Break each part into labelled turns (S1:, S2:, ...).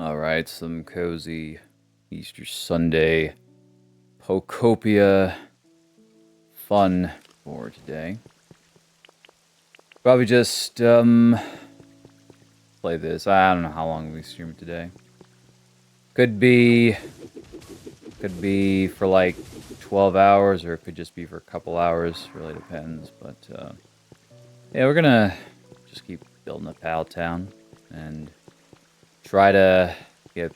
S1: Alright, some cozy Easter Sunday Pokopia fun for today. Probably just play this. I don't know how long we stream it today. Could be for like 12 hours, or it could just be for a couple hours. Really depends. But yeah, we're gonna just keep building up Pal Town and try to get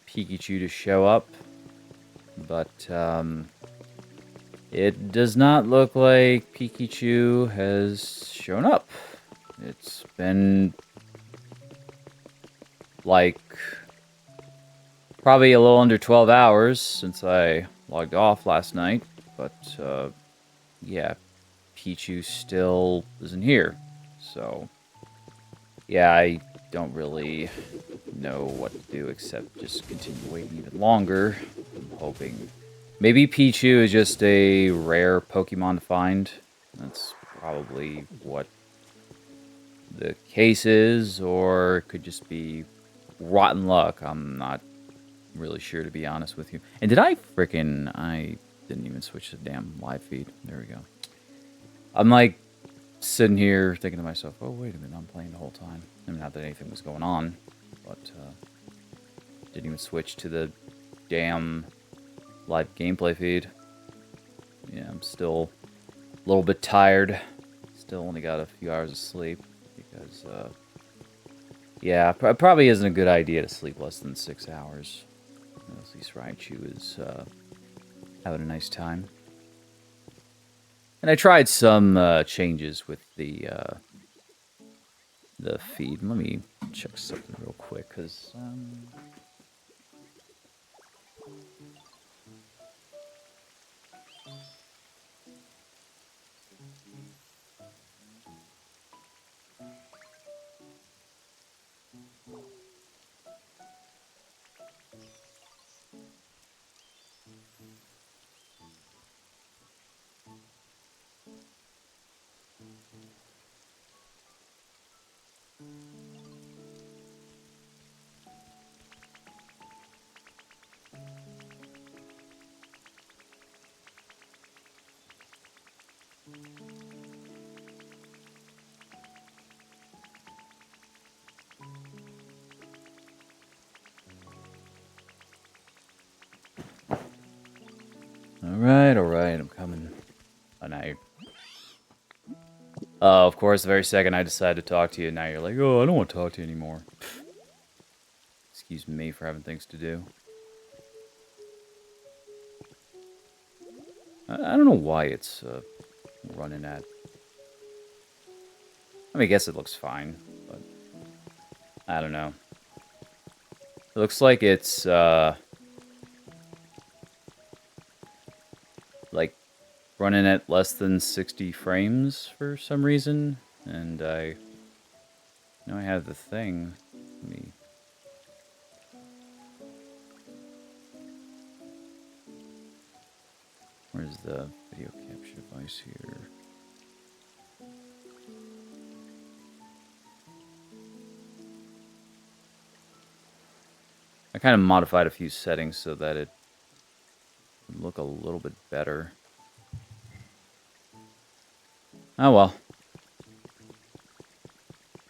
S1: Pikachu to show up, but it does not look like Pikachu has shown up. It's been like probably a little under 12 hours since I logged off last night, but yeah, Pichu still isn't here. So yeah, I don't really know what to do except just continue waiting even longer. I'm hoping maybe Pichu is just a rare Pokemon to find. That's probably what the case is, or it could just be rotten luck. I'm not really sure, to be honest with you. And I didn't even switch the damn live feed. There we go. I'm like sitting here thinking to myself, oh, wait a minute, I'm playing the whole time. I mean, not that anything was going on, but didn't even switch to the damn live gameplay feed. Yeah, I'm still a little bit tired. Still only got a few hours of sleep because, yeah, probably isn't a good idea to sleep less than 6 hours. At least Raichu is having a nice time. And I tried some changes with the feed. Let me check something real quick, because Alright, I'm coming. Oh, now you're... of course, the very second I decided to talk to you, now you're like, oh, I don't want to talk to you anymore. Excuse me for having things to do. I don't know why it's running at... I mean, I guess it looks fine, but... I don't know. It looks like it's, like, running at less than 60 frames for some reason, and I know I have the thing. Let me... Where's the video capture device here? I kind of modified a few settings so that it would look a little bit better. Oh well.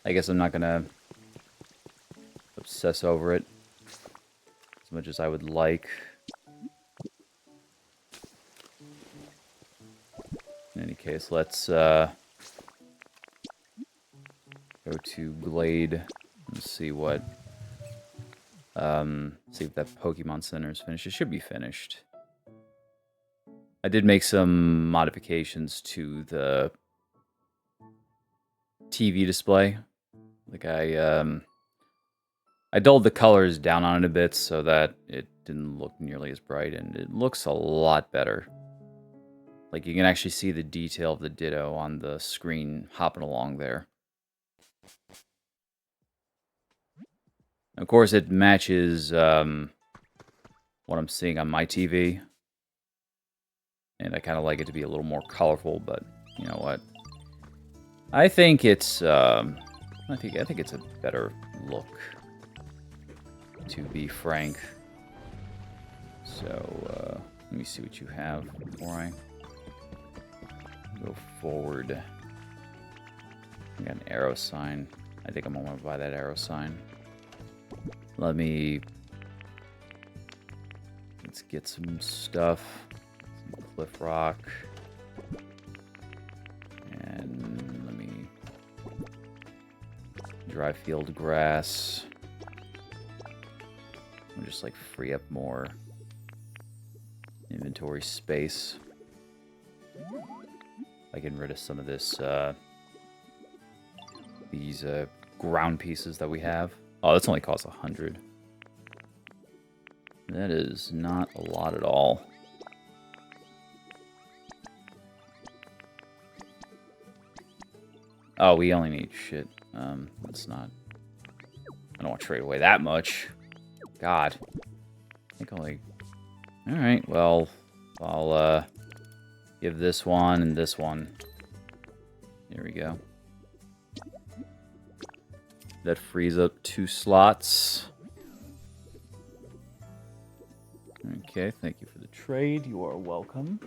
S1: I guess I'm not gonna obsess over it as much as I would like. In any case, let's go to Glade and see what see if that Pokemon Center is finished. It should be finished. I did make some modifications to the TV display. Like I dulled the colors down on it a bit so that it didn't look nearly as bright, and it looks a lot better. Like, you can actually see the detail of the Ditto on the screen hopping along there. Of course, it matches what I'm seeing on my TV. And I kind of like it to be a little more colorful, but you know what? I think it's I think it's a better look. to be frank. So, let me see what you have before I go forward. I got an arrow sign. I think I'm gonna want to buy that arrow sign. Let's get some stuff. Some cliff rock. And let me dry field grass. I'll just like free up more inventory space by getting rid of some of this these ground pieces that we have. Oh, that's only costs 100. That is not a lot at all. Oh, we only need shit. That's not... I don't want to trade away that much. God. I think only... Alright, well, I'll give this one and this one. There we go. That frees up 2 slots. Okay, thank you for the trade. You are welcome.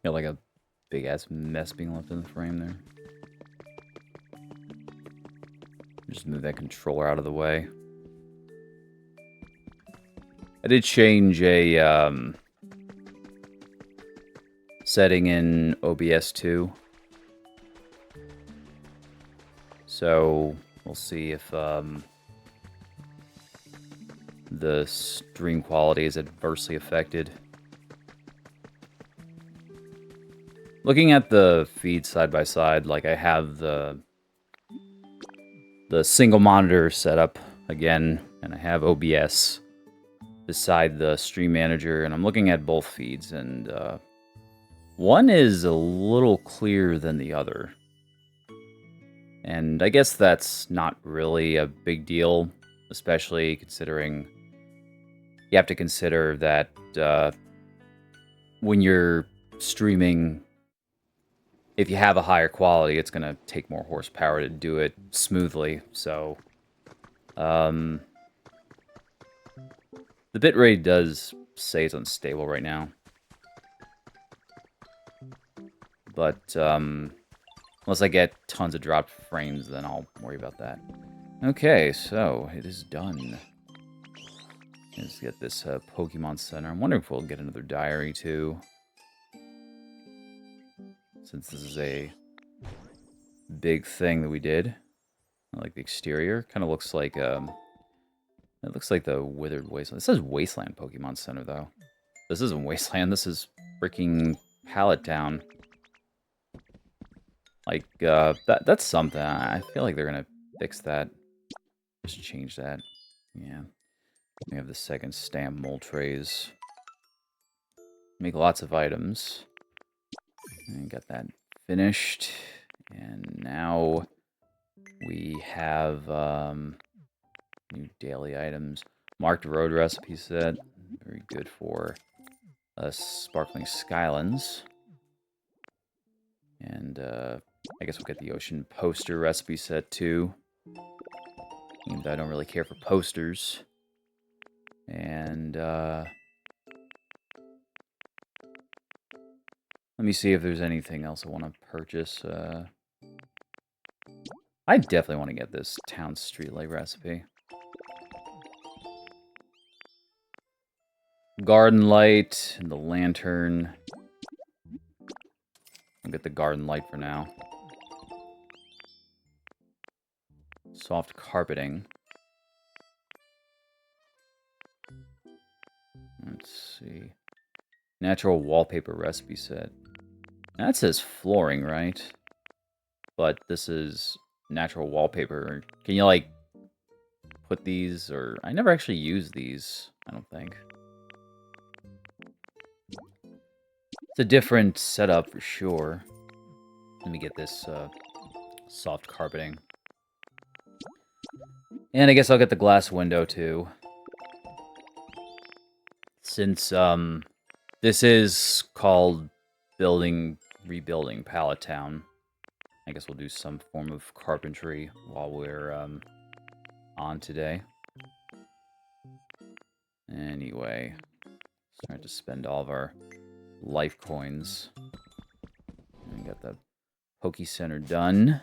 S1: Got like a big ass mess being left in the frame there. Just move that controller out of the way. I did change a setting in NWS2. So we'll see if the stream quality is adversely affected. Looking at the feed side by side, like I have the single monitor setup again, and I have OBS beside the stream manager, and I'm looking at both feeds, and one is a little clearer than the other. And I guess that's not really a big deal, especially considering you have to consider that when you're streaming, if you have a higher quality, it's going to take more horsepower to do it smoothly. So, the bitrate does say it's unstable right now. But, unless I get tons of dropped frames, then I'll worry about that. Okay, so it is done. Let's get this Pokemon Center. I'm wondering if we'll get another diary, too. Since this is a big thing that we did. I like the exterior. Kind of looks like, it looks like the Withered Wasteland. It says Wasteland Pokemon Center, though. This isn't Wasteland. This is freaking Pallet Town. Like, that's something. I feel like they're gonna fix that. Just change that. Yeah. We have the second stamp mold trays. Make lots of items. And got that finished. And now we have new daily items. Marked road recipe set. Very good for Sparkling Skylands. And I guess we'll get the ocean poster recipe set too. Even though I don't really care for posters. And let me see if there's anything else I want to purchase. I definitely want to get this town streetlight recipe. Garden light and the lantern. I'll get the garden light for now. Soft carpeting. Let's see. Natural wallpaper recipe set. That says flooring, right? But this is natural wallpaper. Can you, like, put these, or... I never actually used these, I don't think. It's a different setup for sure. Let me get this soft carpeting. And I guess I'll get the glass window, too. Since this is called Rebuilding Pallet Town, I guess we'll do some form of carpentry while we're on today. Anyway, start to spend all of our life coins. And got the Poke Center done.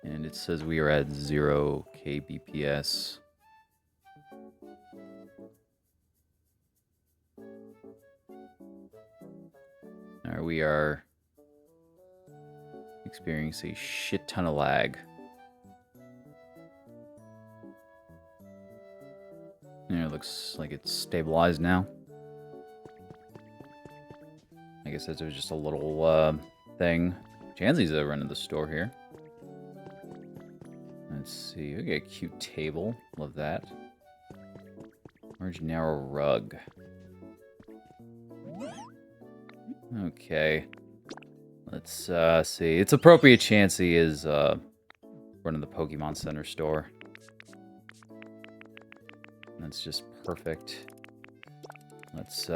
S1: And it says we are at 0 kbps. We are experiencing a shit ton of lag. And it looks like it's stabilized now. I guess that was just a little thing. Jansy's running the store here. Let's see, we got a cute table. Love that. Large narrow rug. Okay. Let's see. It's appropriate Chansey is running the Pokemon Center store. That's just perfect. Let's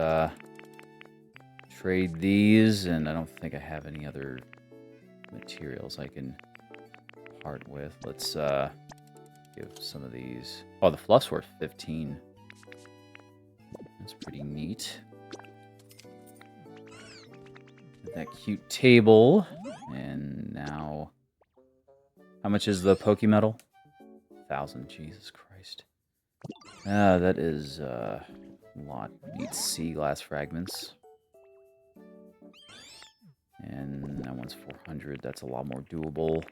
S1: trade these, and I don't think I have any other materials I can part with. Let's give some of these. Oh, the fluff's worth 15. That's pretty neat. That cute table. And now, how much is the Pokemetal? 1,000. Jesus Christ. That is a lot. Need sea glass fragments. And that one's 400. That's a lot more doable.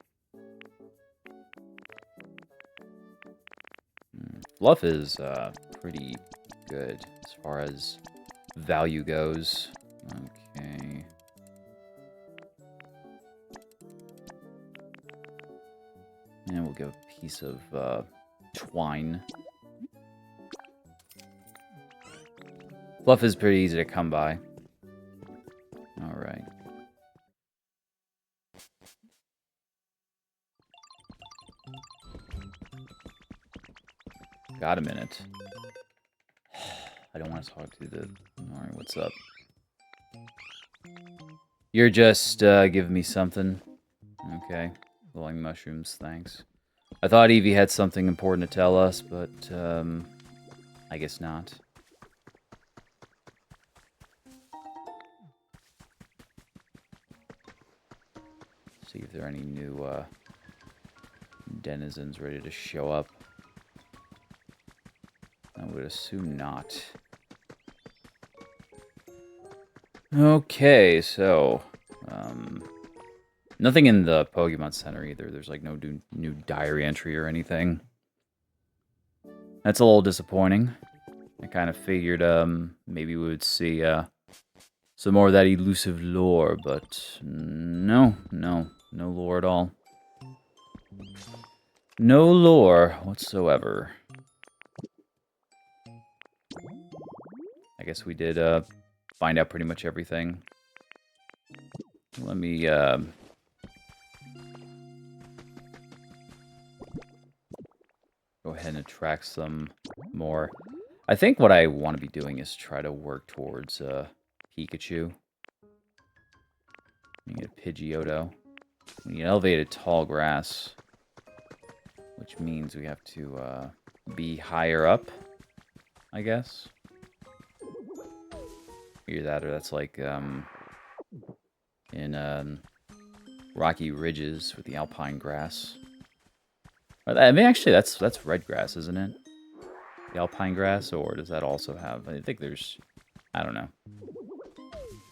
S1: Fluff is pretty good as far as value goes. Okay. And we'll give a piece of twine. Fluff is pretty easy to come by. Alright. Got a minute. I don't want to talk to the... Alright, what's up? You're just giving me something. Okay. Glowing mushrooms, thanks. I thought Eevee had something important to tell us, but I guess not. See if there are any new denizens ready to show up. I would assume not. Okay, so nothing in the Pokemon Center either. There's like no new diary entry or anything. That's a little disappointing. I kind of figured maybe we would see some more of that elusive lore, but no lore at all. No lore whatsoever. I guess we did find out pretty much everything. Let me go ahead and attract some more. I think what I want to be doing is try to work towards Pikachu. We get a Pidgeotto. We need elevated tall grass, which means we have to be higher up, I guess. Either that or that's like in Rocky Ridges with the alpine grass. I mean, actually, that's red grass, isn't it? The alpine grass, or does that also have... I think there's... I don't know.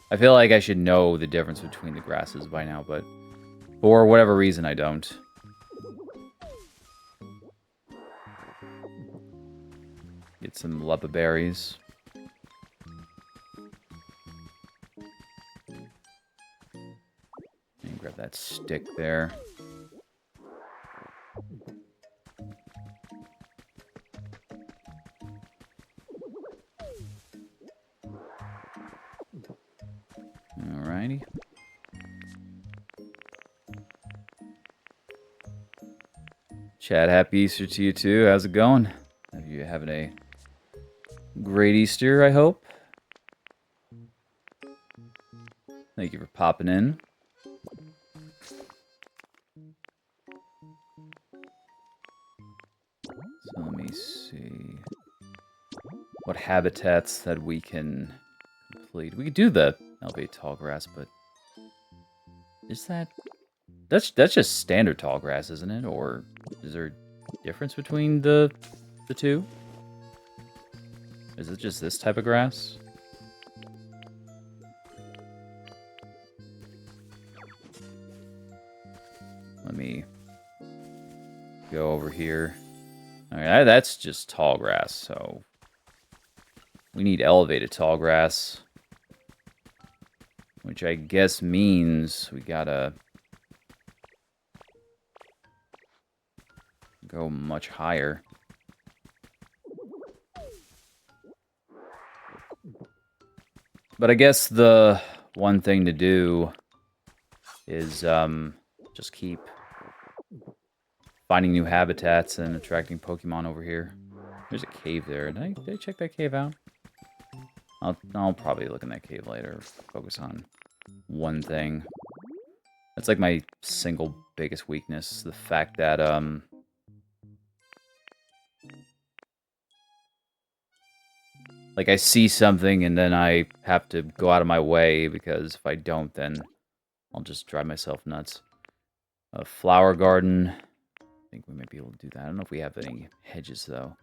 S1: I feel like I should know the difference between the grasses by now, but for whatever reason, I don't. Get some Leppa berries. And grab that stick there. shiny. Chad, happy Easter to you too. How's it going? Are you having a great Easter, I hope? Thank you for popping in. So let me see what habitats that we can complete. We could do the elevated tall grass, but is that's just standard tall grass, isn't it? Or is there a difference between the two? Is it just this type of grass? Let me go over here. All right, that's just tall grass, so we need elevated tall grass, which I guess means we gotta go much higher. But I guess the one thing to do is just keep finding new habitats and attracting Pokemon over here. There's a cave there. Did I check that cave out? I'll probably look in that cave later. Focus on one thing. That's like my single biggest weakness. The fact that like I see something and then I have to go out of my way, because if I don't, then I'll just drive myself nuts. A flower garden. I think we might be able to do that. I don't know if we have any hedges, though.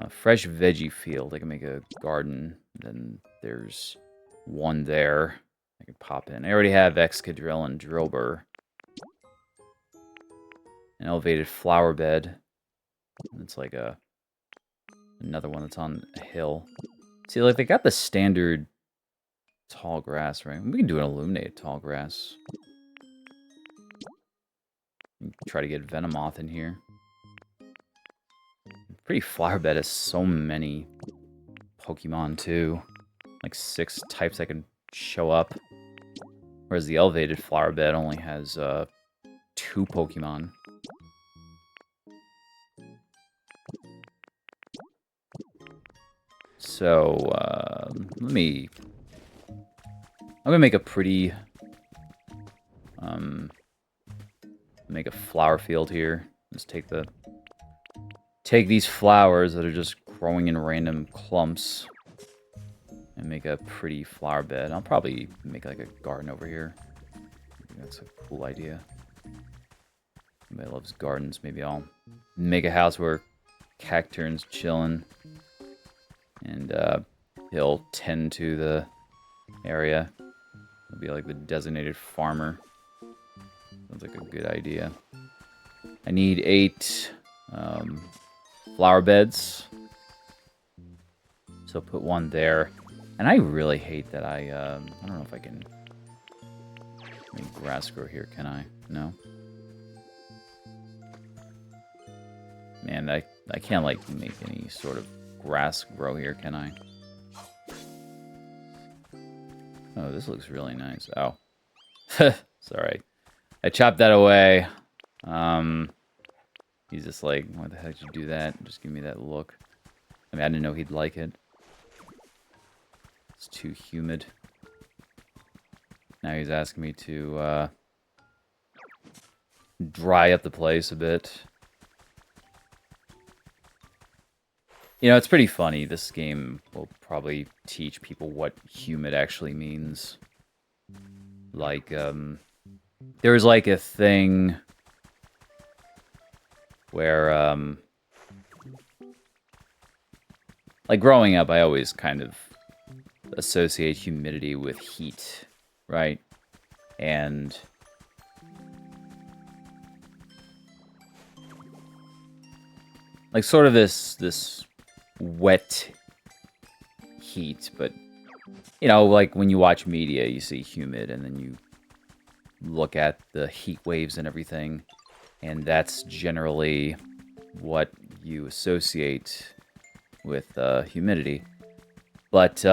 S1: Fresh veggie field. I can make a garden. Then there's one there. I can pop in. I already have Excadrill and Drillbur. An elevated flower bed. It's like another one that's on a hill. See, like, they got the standard tall grass, right? We can do an illuminated tall grass. Try to get Venomoth in here. Pretty flower bed has so many Pokemon, too. Like 6 types that can show up. Whereas the elevated flower bed only has 2 Pokemon. So, I'm gonna make a pretty, make a flower field here. Just take these flowers that are just growing in random clumps and make a pretty flower bed. I'll probably make like a garden over here. I think that's a cool idea. Everybody loves gardens. Maybe I'll make a house where Cacturn's chilling. And he'll tend to the area. He'll be like the designated farmer. Sounds like a good idea. I need 8 flower beds. So put one there. And I really hate that I don't know if I can make grass grow here, can I? No? Man, I can't like make any sort of grass grow here, can I? Oh, this looks really nice. Oh. Sorry. I chopped that away. He's just like, why the heck did you do that? Just give me that look. I mean, I didn't know he'd like it. It's too humid. Now he's asking me to dry up the place a bit. You know, it's pretty funny. This game will probably teach people what humid actually means. Like, there's like a thing where, like growing up, I always kind of associate humidity with heat, right? And like sort of this wet heat, but you know, like when you watch media, you see humid, and then you look at the heat waves and everything, and that's generally what you associate with humidity. But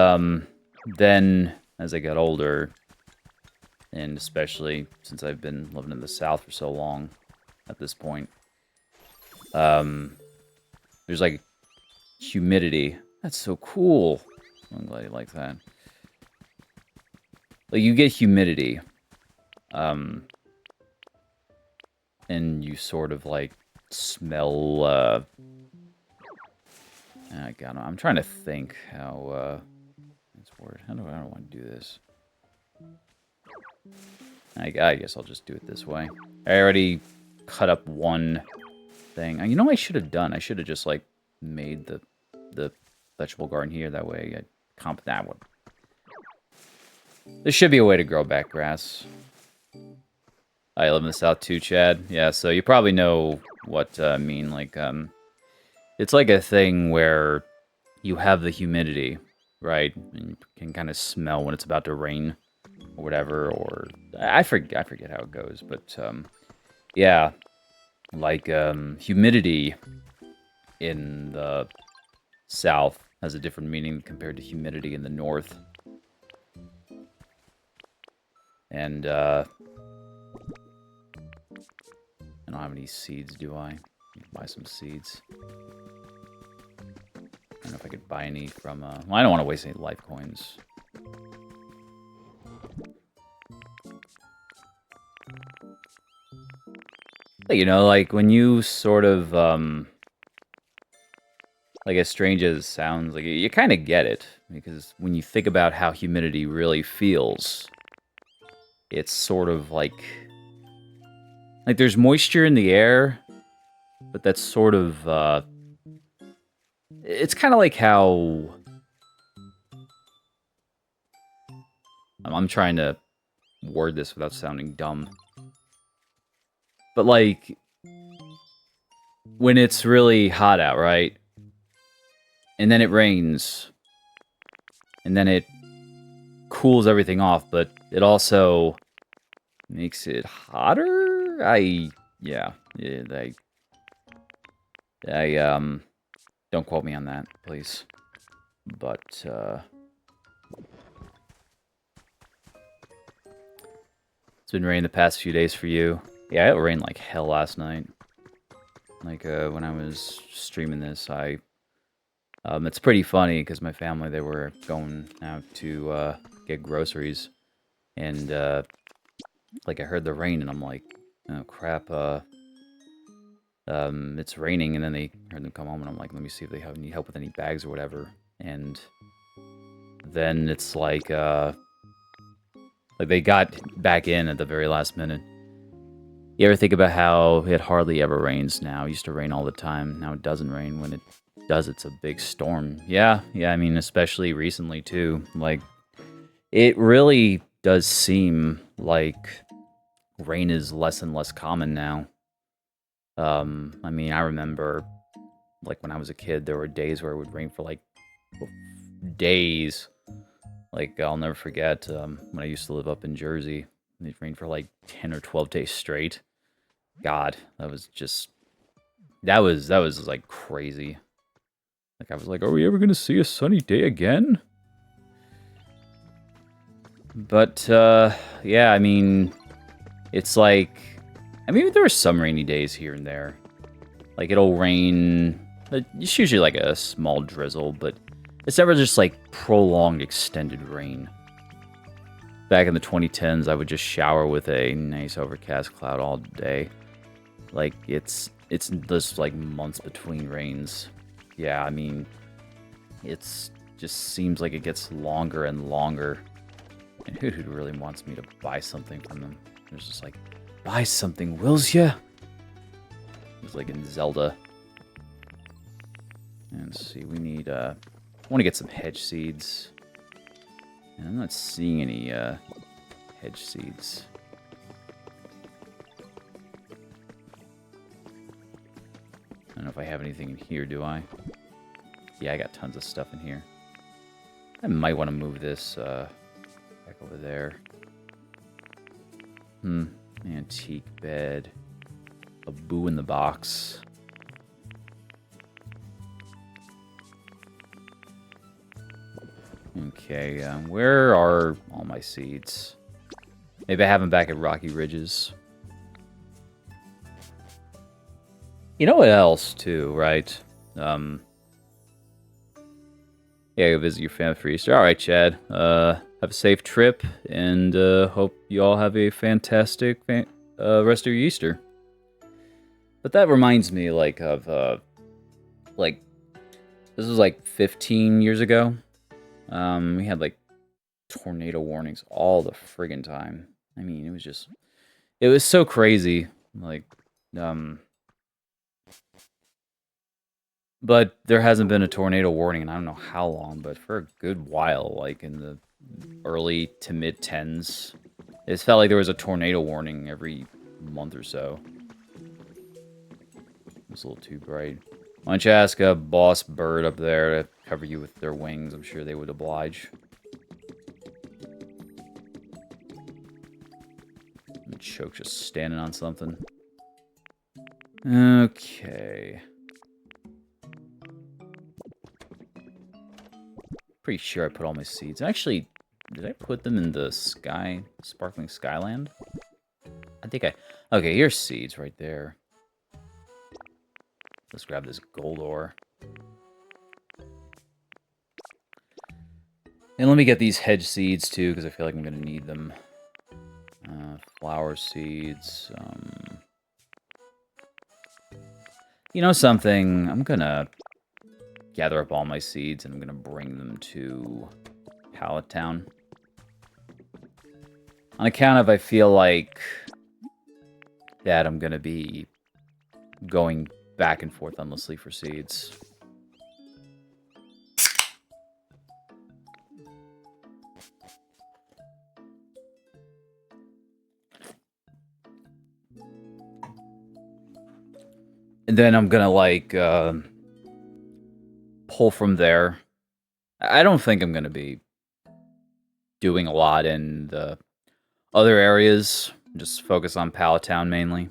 S1: then, as I got older, And especially since I've been living in the South for so long at this point. There's like humidity. That's so cool. I'm glad you like that. Like, you get humidity. And you sort of, like, smell, God, I'm trying to think how, it's weird. I don't want to do this. I guess I'll just do it this way. I already cut up one thing. You know what I should have done? I should have just, like, made the vegetable garden here. That way I comp that one. There should be a way to grow back grass. I live in the South too, Chad. Yeah, so you probably know what I mean. Like, it's like a thing where you have the humidity, right? And you can kind of smell when it's about to rain or whatever. Or I forget how it goes, but yeah, like humidity in the South has a different meaning compared to humidity in the North. And I don't have any seeds, do I? Buy some seeds. I don't know if I could buy any from... well, I don't want to waste any life coins. But, you know, like, when you sort of... like, as strange as it sounds, like, you kind of get it. Because when you think about how humidity really feels, it's sort of like... Like, there's moisture in the air, but that's sort of, it's kind of like how... I'm trying to word this without sounding dumb. But, like, when it's really hot out, right? And then it rains. And then it cools everything off, but it also makes it hotter? Don't quote me on that, please. But, it's been raining the past few days for you. Yeah, it rained like hell last night. Like, when I was streaming this, it's pretty funny, because my family, they were going out to, get groceries. And, like, I heard the rain, and I'm like, oh, crap, it's raining, and then they heard them come home, and I'm like, let me see if they have any help with any bags or whatever. And then it's like they got back in at the very last minute. You ever think about how it hardly ever rains now? It used to rain all the time. Now it doesn't rain. When it does, it's a big storm. Yeah, I mean, especially recently, too. Like, it really does seem like rain is less and less common now. I mean, I remember, like, when I was a kid, there were days where it would rain for, like, days. Like, I'll never forget when I used to live up in Jersey. It rained for, like, 10 or 12 days straight. God, that was just... That was, like, crazy. Like, I was like, are we ever gonna see a sunny day again? But, yeah, I mean... It's like... I mean, there are some rainy days here and there. Like, it'll rain... It's usually, like, a small drizzle, but... It's never just, like, prolonged, extended rain. Back in the 2010s, I would just shower with a nice overcast cloud all day. Like, it's just, like, months between rains. Yeah, I mean, it's just seems like it gets longer and longer. And who really wants me to buy something from them? There's just like, buy something, wills ya? It's like in Zelda. And let's see, we need, I want to get some hedge seeds. And I'm not seeing any, hedge seeds. I don't know if I have anything in here, do I? Yeah, I got tons of stuff in here. I might want to move this, back over there. Antique bed. A boo in the box. Okay, where are all my seeds? Maybe I have them back at Rocky Ridges. You know what else, too, right? Yeah, go visit your family for Easter. All right, Chad. Have a safe trip, and hope you all have a fantastic rest of your Easter. But that reminds me, like, of, like, this was, like, 15 years ago. We had, like, tornado warnings all the friggin' time. I mean, it was so crazy. Like, but there hasn't been a tornado warning in I don't know how long, but for a good while, like in the early to mid 10s, it felt like there was a tornado warning every month or so. It was a little too bright. Why don't you ask a boss bird up there to cover you with their wings? I'm sure they would oblige. Choke just standing on something. Okay. Pretty sure I put all my seeds. Actually, did I put them in the Sparkling Skyland? I think I... Okay, here's seeds right there. Let's grab this gold ore. And let me get these hedge seeds, too, because I feel like I'm going to need them. Flower seeds. You know something? I'm going to gather up all my seeds, and I'm going to bring them to Pallet Town. On account of, I feel like that I'm going to be going back and forth endlessly for seeds. And then I'm gonna, like, pull from there. I don't think I'm gonna be doing a lot in the other areas. Just focus on Pallet Town mainly.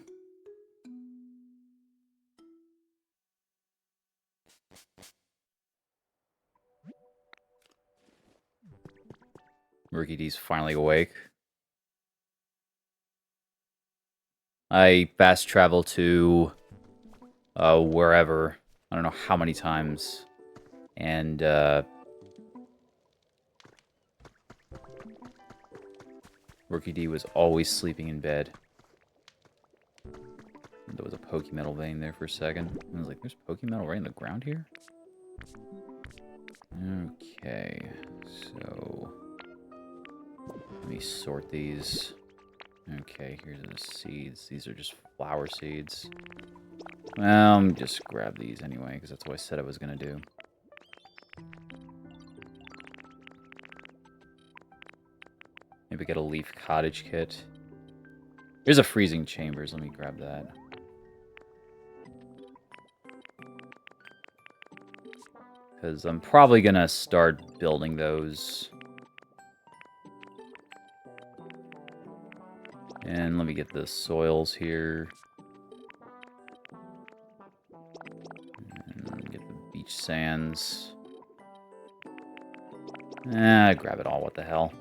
S1: Rookie D's finally awake. I fast travel to wherever. I don't know how many times. And Rookie D was always sleeping in bed. There was a Pokemetal vein there for a second. I was like, there's Pokemetal right in the ground here? Okay, so... Let me sort these. Okay, here's the seeds. These are just flower seeds. Well, just grab these anyway, because that's what I said I was going to do. Maybe get a leaf cottage kit. Here's a freezing chambers. Let me grab that. Because I'm probably going to start building those. And let me get the soils here. And get the beach sands. Grab it all. What the hell?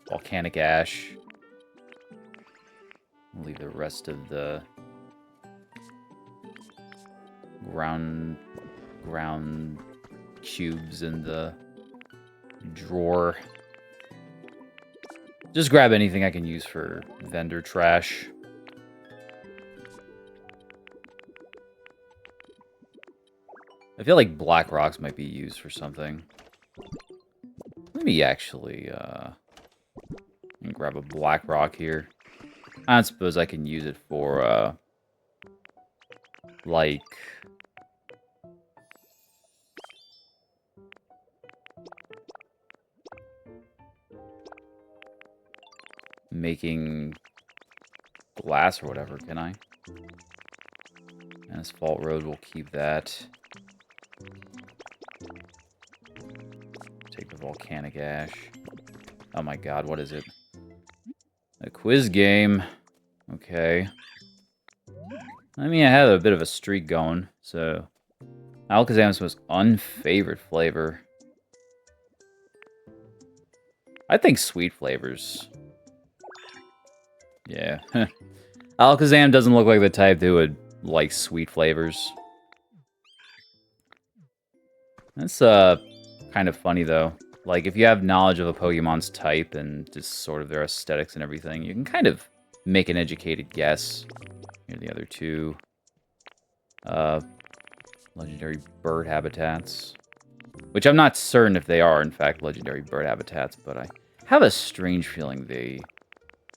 S1: Volcanic ash. I'll leave the rest of the ground cubes in the drawer. Just grab anything I can use for vendor trash. I feel like black rocks might be used for something. Let me actually grab a black rock here. I suppose I can use it for like making glass or whatever, can I? Asphalt road, we'll keep that. Take the volcanic ash. Oh my god, what is it? A quiz game. Okay. I mean, I had a bit of a streak going, so... Alakazam's most unfavorite flavor. I think sweet flavors Yeah. Alakazam doesn't look like the type that would like sweet flavors. That's kind of funny though. Like if you have knowledge of a Pokemon's type and just sort of their aesthetics and everything, you can kind of make an educated guess. Here are the other two. Legendary bird habitats. Which I'm not certain if they are, in fact, legendary bird habitats, but I have a strange feeling they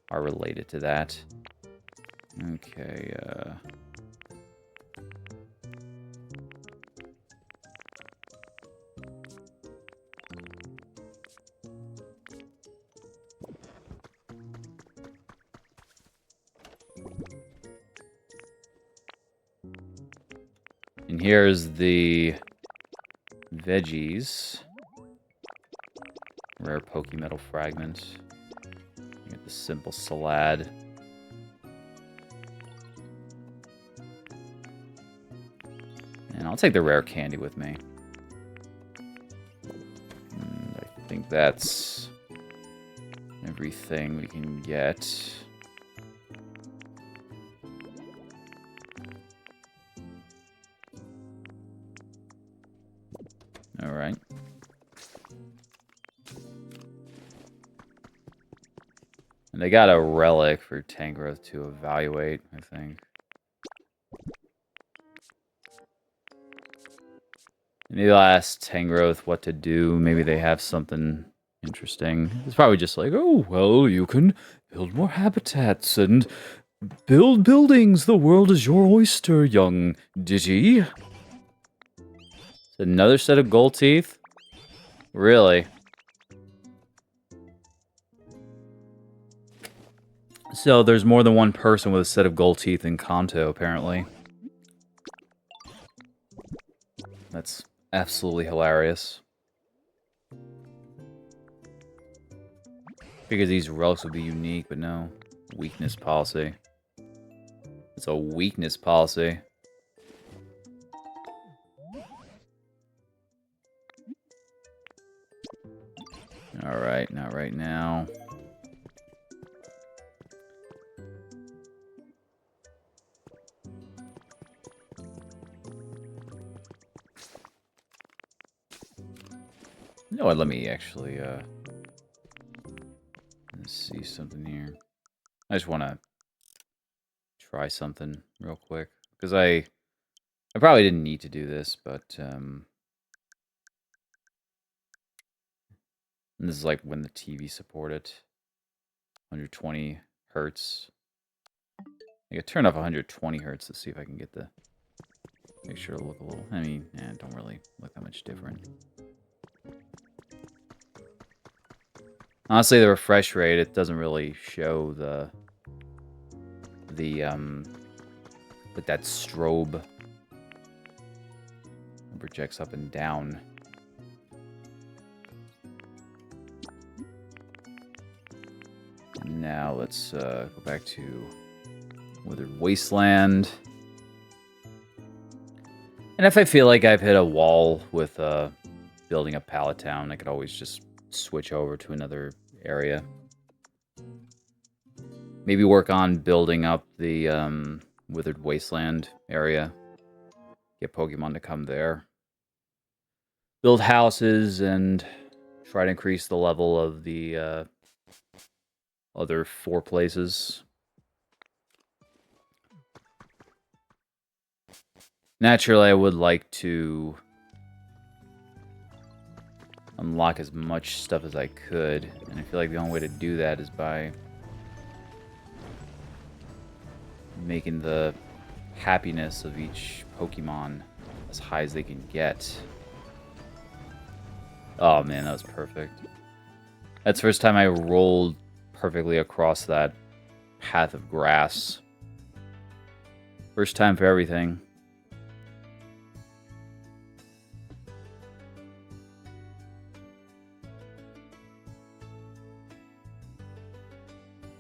S1: are related to that. Okay, and here's the veggies. Rare Pokemetal fragment. You get the simple salad. And I'll take the rare candy with me. And I think that's everything we can get. Alright. And they got a relic for Tangrowth to evaluate, I think. Maybe I'll ask Tangrowth what to do. Maybe they have something interesting. It's probably just like, oh, well, you can build more habitats and build buildings. The world is your oyster, young Digi. It's another set of gold teeth? Really? So there's more than one person with a set of gold teeth in Kanto, apparently. That's absolutely hilarious. Figured these relics would be unique, but no. Weakness policy. It's a weakness policy. Alright, not right now. You know what, let me actually, let's see something here. I just want to try something real quick. Because I probably didn't need to do this, but, and this is like when the TV supported 120 hertz. I could turn off 120 hertz to see if I can get the picture to look a little, I mean, it don't really look that much different. Honestly, the refresh rate, it doesn't really show the with that strobe. It projects up and down. Now let's go back to Withered Wasteland. And if I feel like I've hit a wall with building a Pallet Town, I could always just switch over to another area. Maybe work on building up the Withered Wasteland area. Get Pokemon to come there. Build houses and try to increase the level of the other 4 places. Naturally, I would like to unlock as much stuff as I could, and I feel like the only way to do that is by making the happiness of each Pokemon as high as they can get. Oh man, that was perfect. That's the first time I rolled perfectly across that path of grass. First time for everything.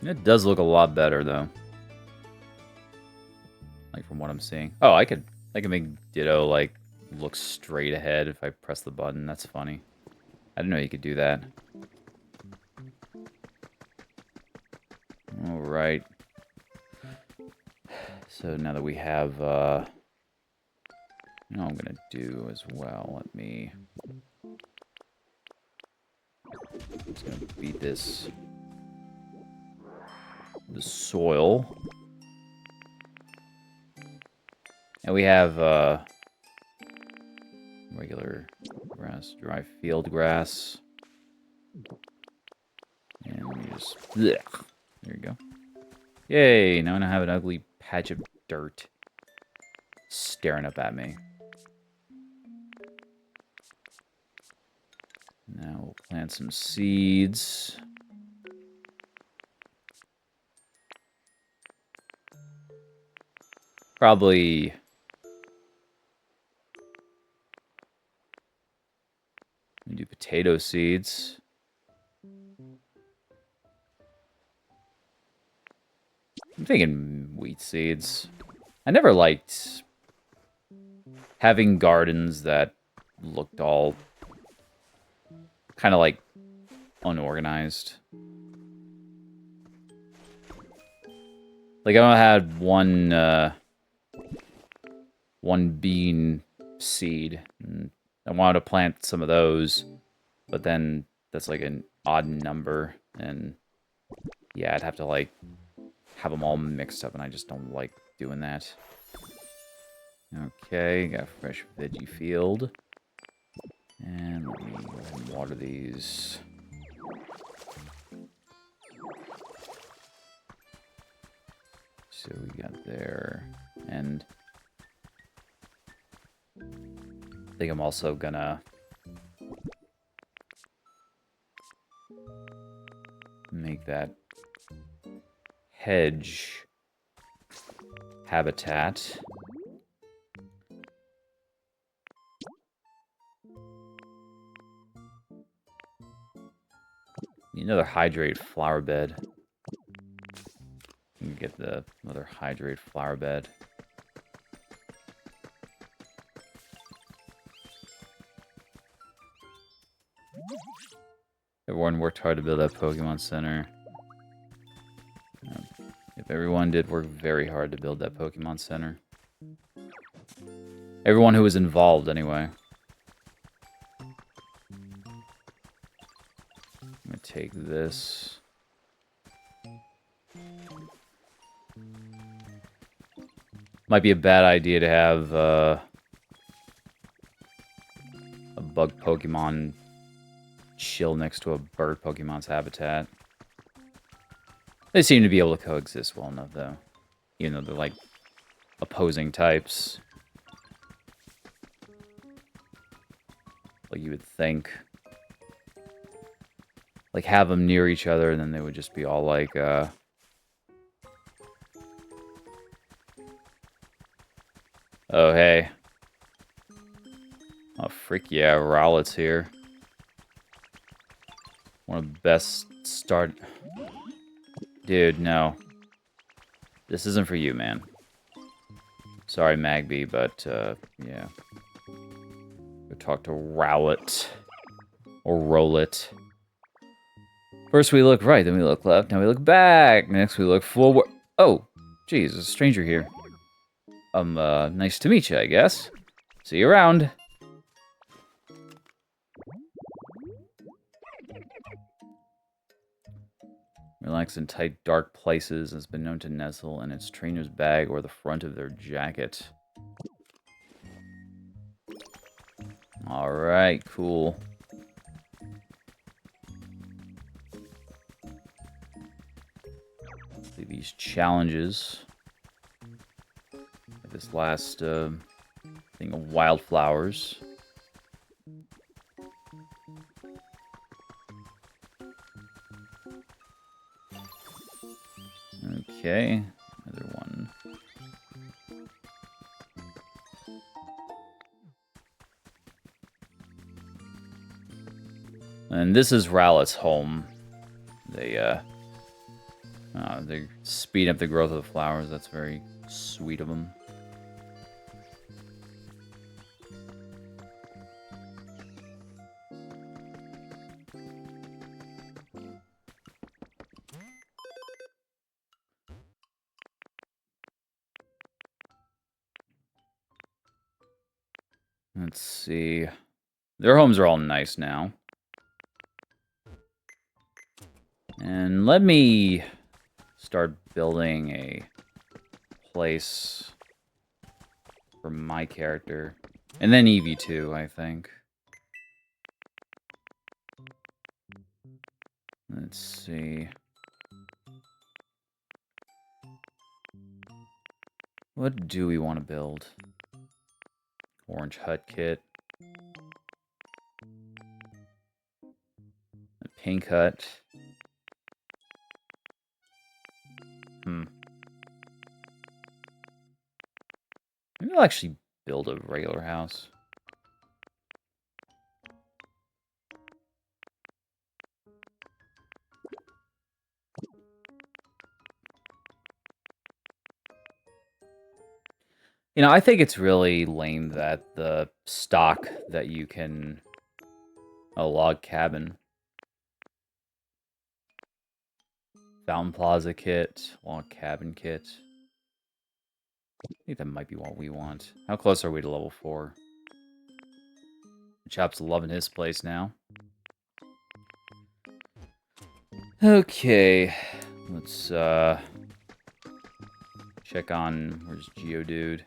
S1: It does look a lot better, though. Like, from what I'm seeing. Oh, I could make Ditto, like, look straight ahead if I press the button. That's funny. I didn't know you could do that. Alright. So now that we have, you know what I'm gonna do as well. Let me. I'm just gonna beat this. The soil. And we have, regular grass, dry field grass. And we just... Blech. There you go. Yay! Now I have an ugly patch of dirt staring up at me. Now we'll plant some seeds. Probably... we do potato seeds. I'm thinking wheat seeds. I never liked having gardens that looked all kind of like unorganized. Like I had one bean seed, and I wanted to plant some of those, but then that's like an odd number, and yeah, I'd have to like have them all mixed up, and I just don't like doing that. Okay, got a fresh veggie field. And let me go ahead and water these. So we got there. And I think I'm also gonna make that hedge habitat. Another hydrate flower bed. You can get the another hydrate flower bed. Everyone worked hard to build that Pokemon Center. If everyone did work very hard to build that Pokemon Center. Everyone who was involved, anyway. I'm gonna take this. Might be a bad idea to have a bug Pokemon chill next to a bird Pokemon's habitat. They seem to be able to coexist well enough, though. Even though they're, like, opposing types. Like you would think. Like, have them near each other, and then they would just be all like, oh, hey. Oh, frick yeah, Rowlet's here. One of the best start... Dude, no. This isn't for you, man. Sorry, Magby, but, yeah. Go talk to Rowlet. Or Rowlet. First we look right, then we look left, now we look back. Next we look forward. Oh, geez, there's a stranger here. Nice to meet you, I guess. See you around. Relax in tight, dark places has been known to nestle in its trainer's bag or the front of their jacket. Alright, cool. See these challenges. This last thing of wildflowers. Okay, another one. And this is Rowlet's home. They speed up the growth of the flowers. That's very sweet of them. Let's see. Their homes are all nice now. And let me start building a place for my character. And then Eevee too, I think. Let's see. What do we want to build? Orange hut kit. A pink hut. Maybe I'll actually build a regular house. You know, I think it's really lame that the stock that you can... A log cabin. Fountain Plaza kit. Log cabin kit. I think that might be what we want. How close are we to level 4? Chop's loving his place now. Okay. Let's, check on... Where's Geodude?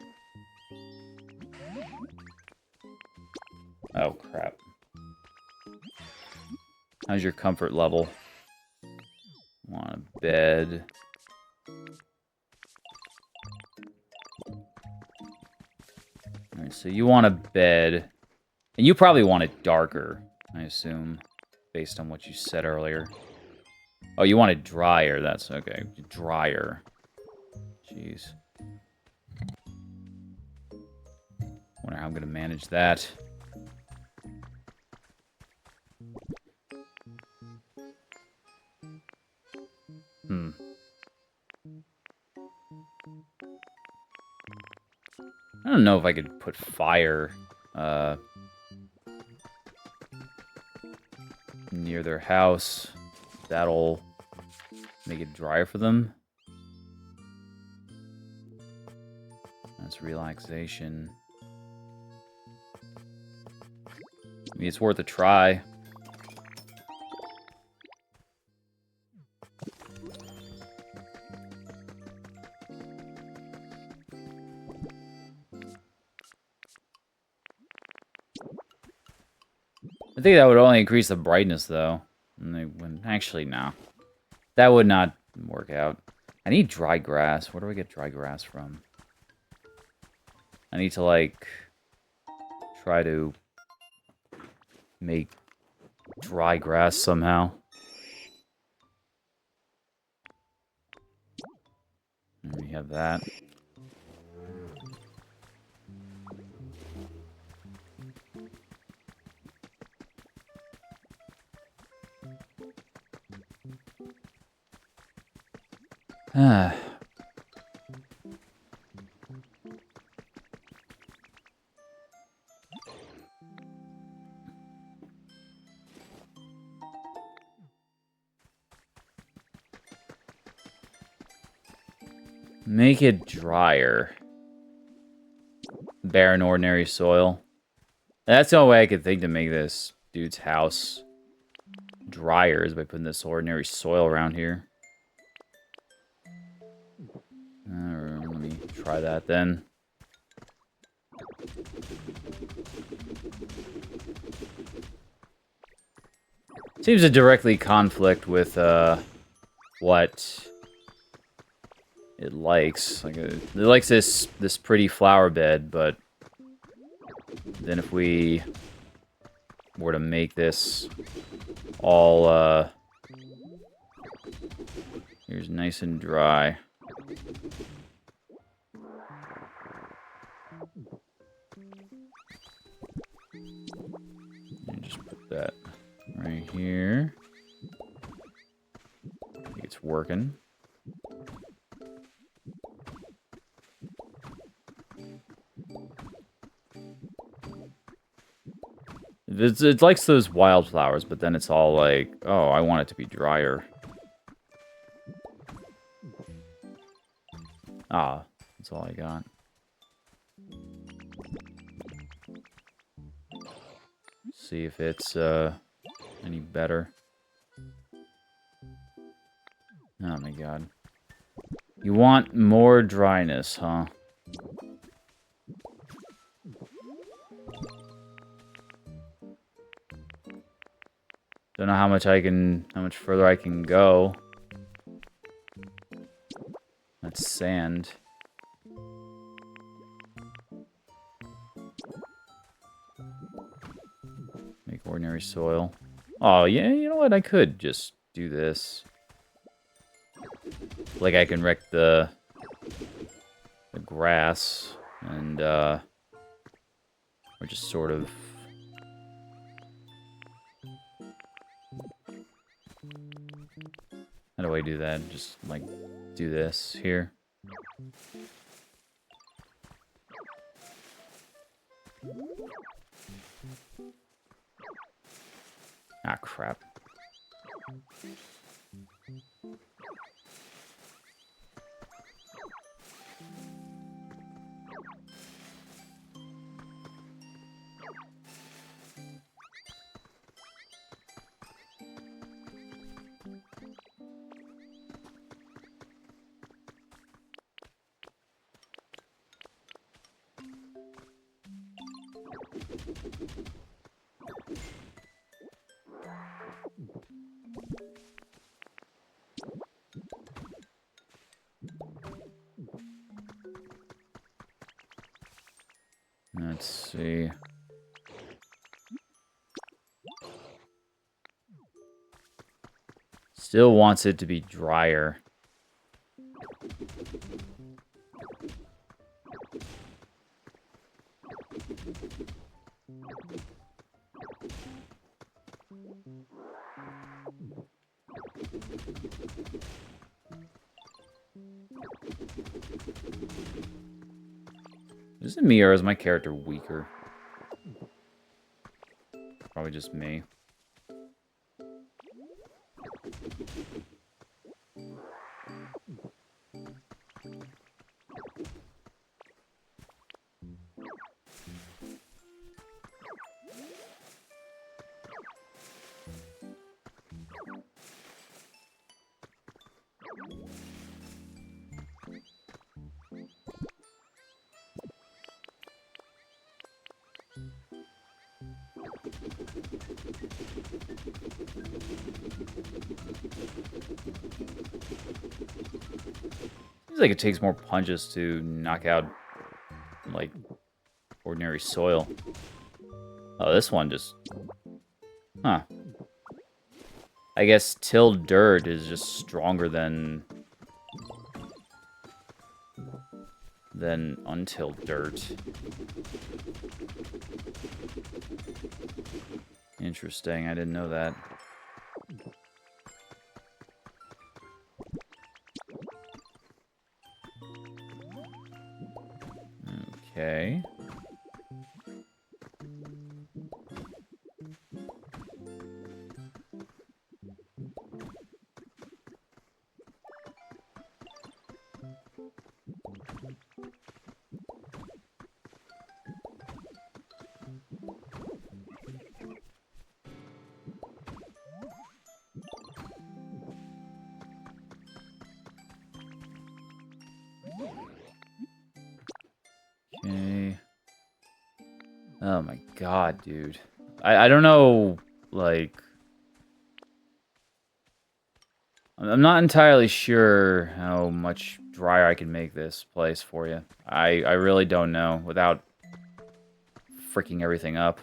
S1: Oh, crap. How's your comfort level? Want a bed. Alright, so you want a bed. And you probably want it darker, I assume, based on what you said earlier. Oh, you want it drier. That's okay. Drier. Jeez. Wonder how I'm going to manage that. I don't know if I could put fire near their house. That'll make it drier for them. That's relaxation. I mean, it's worth a try. I think that would only increase the brightness, though. And they wouldn't... Actually, no. That would not work out. I need dry grass. Where do I get dry grass from? I need to, like, try to make dry grass somehow. And we have that. Make it drier. Barren ordinary soil. That's the only way I could think to make this dude's house drier is by putting this ordinary soil around here. Let me try that then. Seems to directly conflict with what it likes. Like it likes this pretty flower bed, but then if we were to make this all here's nice and dry. And just put that right here. I think it's working. It likes those wildflowers, but then it's all like, oh, I want it to be drier. Ah, that's all I got. See if it's any better. Oh my god. You want more dryness, huh? Don't know how much further I can go. That's sand. Make ordinary soil. Oh, yeah, you know what? I could just do this. Like I can wreck the grass and or just sort of how do I do that? Just like do this here. Ah, crap. Let's see. Still wants it to be drier. Is it me or is my character weaker? Probably just me. Seems like it takes more punches to knock out, like, ordinary soil. Oh, this one just... Huh. I guess till dirt is just stronger than until dirt. Interesting, I didn't know that. Okay. Okay. Oh my god, dude. I don't know, like... I'm not entirely sure how much drier I can make this place for you. I really don't know without freaking everything up.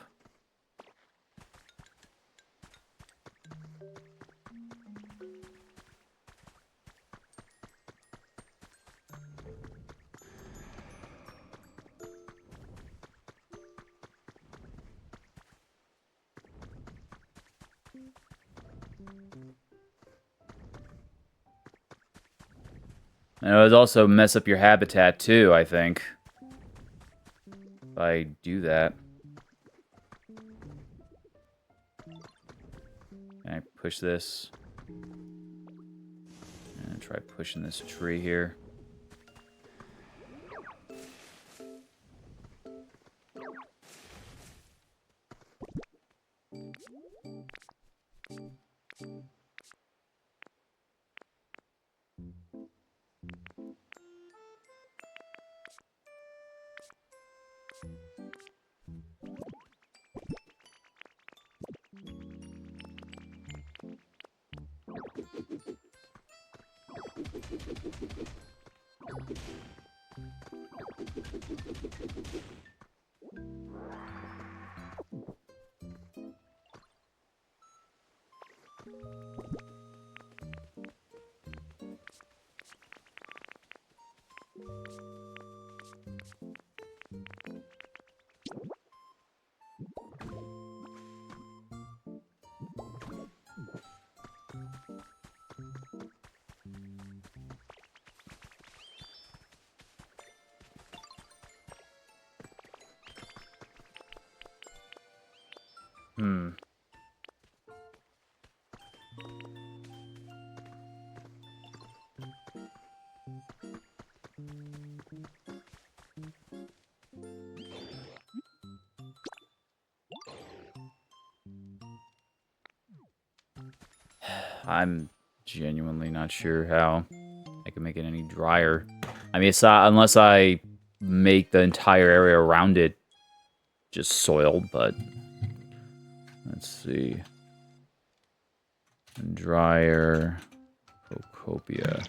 S1: And it would also mess up your habitat too, I think. If I do that. Can I push this? And try pushing this tree here. I'm genuinely not sure how I can make it any drier. I mean, it's not, unless I make the entire area around it just soil, but let's see. Dryer, Pokopia.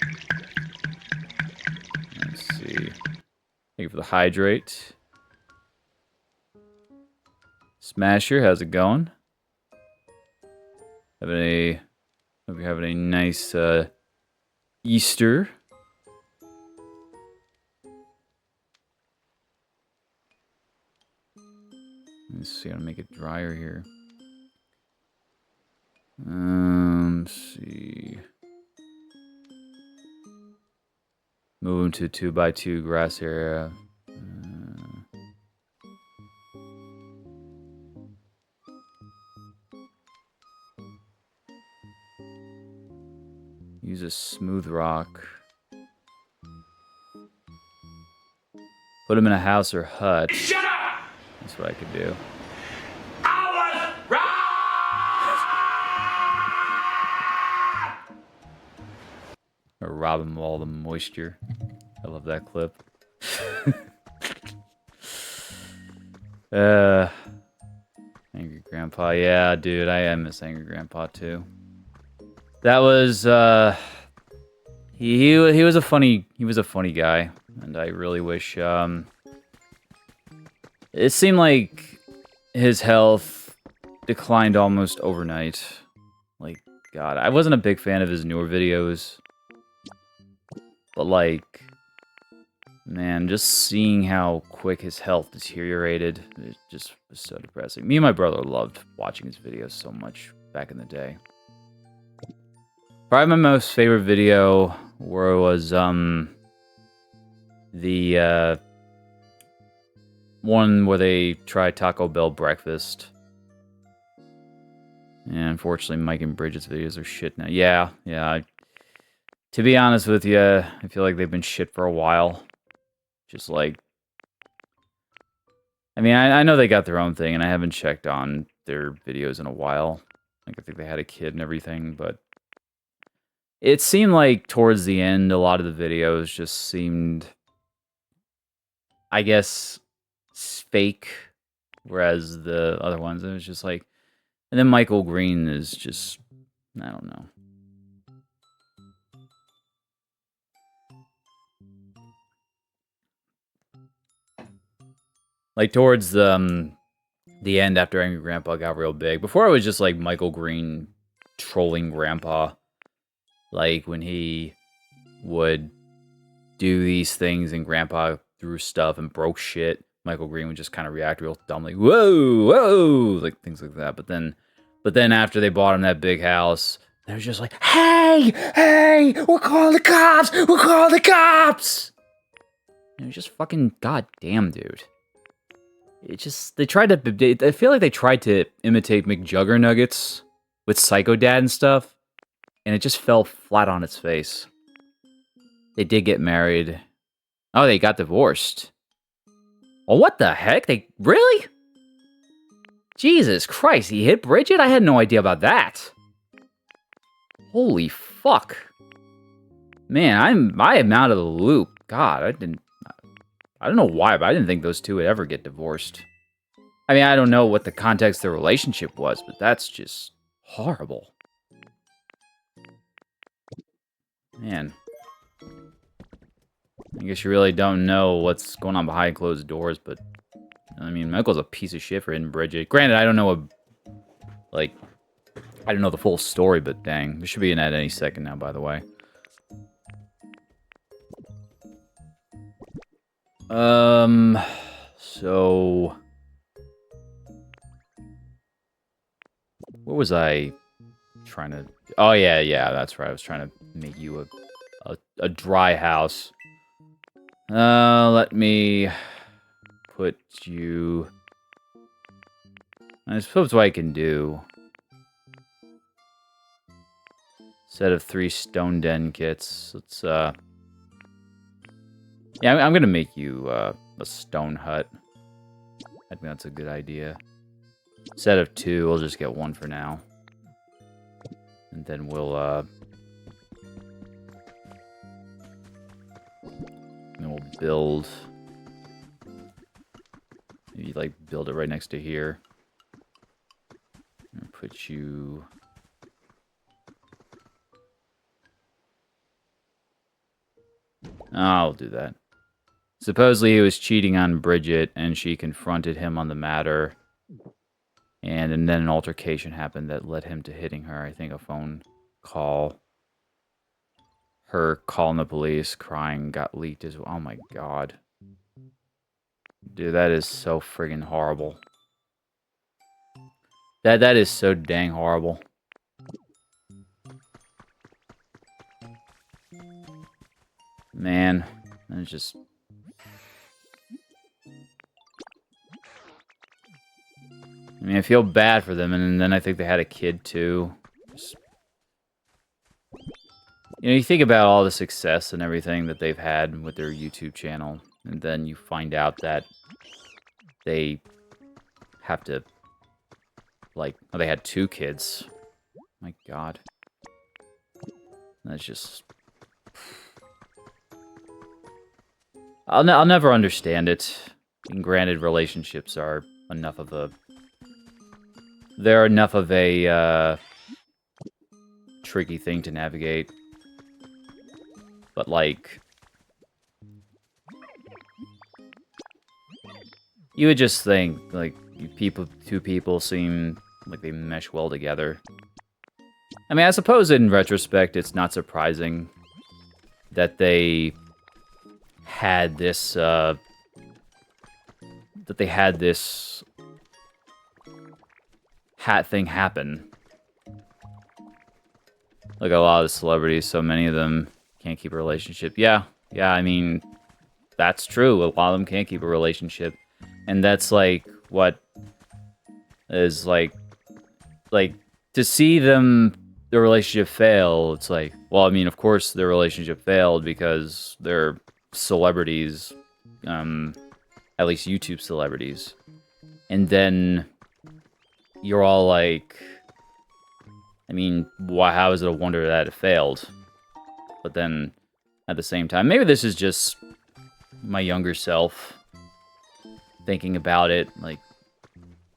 S1: Let's see. Thank you for the hydrate. Smasher, how's it going? Hope you're having a nice Easter. Let's see how to make it drier here. Let's see. Move them to 2x2 grass area. Use a smooth rock. Put them in a house or hut.
S2: Shut up!
S1: That's what I could do.
S2: I was right!
S1: Or rob them of all the moisture. I love that clip. Angry Grandpa. Yeah, dude, I miss Angry Grandpa too. That was he was a funny guy, and I really wish it seemed like his health declined almost overnight. Like, God, I wasn't a big fan of his newer videos, but like, man, just seeing how quick his health deteriorated, it just was so depressing. Me and my brother loved watching his videos so much back in the day. Probably my most favorite video was the one where they tried Taco Bell breakfast. And unfortunately, Mike and Bridget's videos are shit now. Yeah. To be honest with you, I feel like they've been shit for a while. Just like, I mean, I know they got their own thing, and I haven't checked on their videos in a while. Like, I think they had a kid and everything, but it seemed like towards the end, a lot of the videos just seemed, I guess, fake, whereas the other ones, it was just like, and then Michael Green is just, I don't know. Like, towards the end, after Angry Grandpa got real big, before it was just like Michael Green trolling Grandpa. Like, when he would do these things and Grandpa threw stuff and broke shit, Michael Green would just kind of react real dumb, like, whoa, like, things like that. But then after they bought him that big house, they were just like, hey, we'll call the cops! And it was just fucking goddamn, dude. It just, I feel like they tried to imitate McJuggernuggets with Psycho Dad and stuff, and it just fell flat on its face. They did get married. Oh, they got divorced. Oh, what the heck? Really? Jesus Christ, he hit Bridget? I had no idea about that. Holy fuck. Man, I am out of the loop. God, I don't know why, but I didn't think those two would ever get divorced. I mean, I don't know what the context of the relationship was, but that's just horrible. Man. I guess you really don't know what's going on behind closed doors, but... I mean, Michael's a piece of shit for hitting Bridget. Granted, I don't know what... Like... I don't know the full story, but dang. This should be an ad any second now, by the way. So... What was I trying to... Oh, yeah, that's right. I was trying to make you a dry house. Let me put you... I suppose what I can do... Set of 3 stone den kits. Let's, Yeah, I'm gonna make you, a stone hut. I think that's a good idea. Set of 2, we'll just get 1 for now. And then we'll, build... Maybe, like, build it right next to here. And put you... I'll do that. Supposedly he was cheating on Bridget, and she confronted him on the matter. And then an altercation happened that led him to hitting her. I think a phone call. Her calling the police, crying, got leaked as well. Oh my god. Dude, that is so friggin' horrible. That is so dang horrible. Man, it's just... I mean, I feel bad for them, and then I think they had a kid, too. Just... You know, you think about all the success and everything that they've had with their YouTube channel, and then you find out that they have to, like, oh, they had 2 kids. My god. That's just... I'll never understand it. And granted, relationships are enough of a... They're enough of a, tricky thing to navigate. But, like... You would just think, like, 2 people seem like they mesh well together. I mean, I suppose in retrospect, it's not surprising that they... had this, hat thing happen. Like a lot of the celebrities, so many of them can't keep a relationship. Yeah, I mean, that's true. A lot of them can't keep a relationship. And that's, like, what is, like, to see them, their relationship fail, it's like, well, I mean, of course their relationship failed because they're celebrities, at least YouTube celebrities, and then you're all like, I mean, how is it a wonder that it failed? But then, at the same time, maybe this is just my younger self thinking about it, like,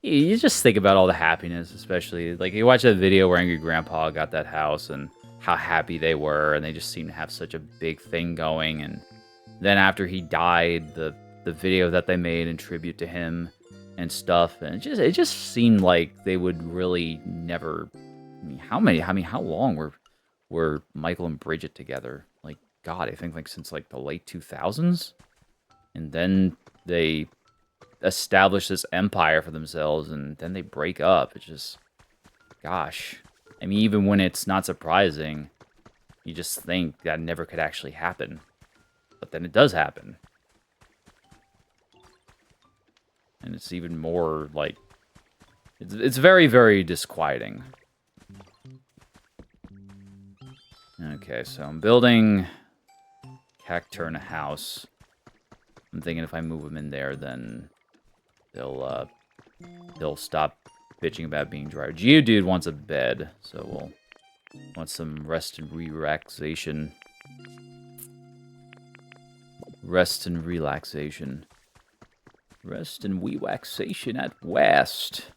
S1: you just think about all the happiness, especially, like, you watch that video where Angry Grandpa got that house, and how happy they were, and they just seemed to have such a big thing going, and then after he died, the video that they made in tribute to him and stuff, and it just seemed like they would really never... I mean, how long were Michael and Bridget together? Like, God, I think, like, since, like, the late 2000s? And then they establish this empire for themselves, and then they break up. It's just... Gosh. I mean, even when it's not surprising, you just think that never could actually happen. But then it does happen. And it's even more, like... It's very, very disquieting. Okay, so I'm building Cacturn a house. I'm thinking if I move them in there, then they'll stop bitching about being dry. Geodude wants a bed, so we'll want some rest and relaxation. Rest and relaxation. Rest and relaxation at West.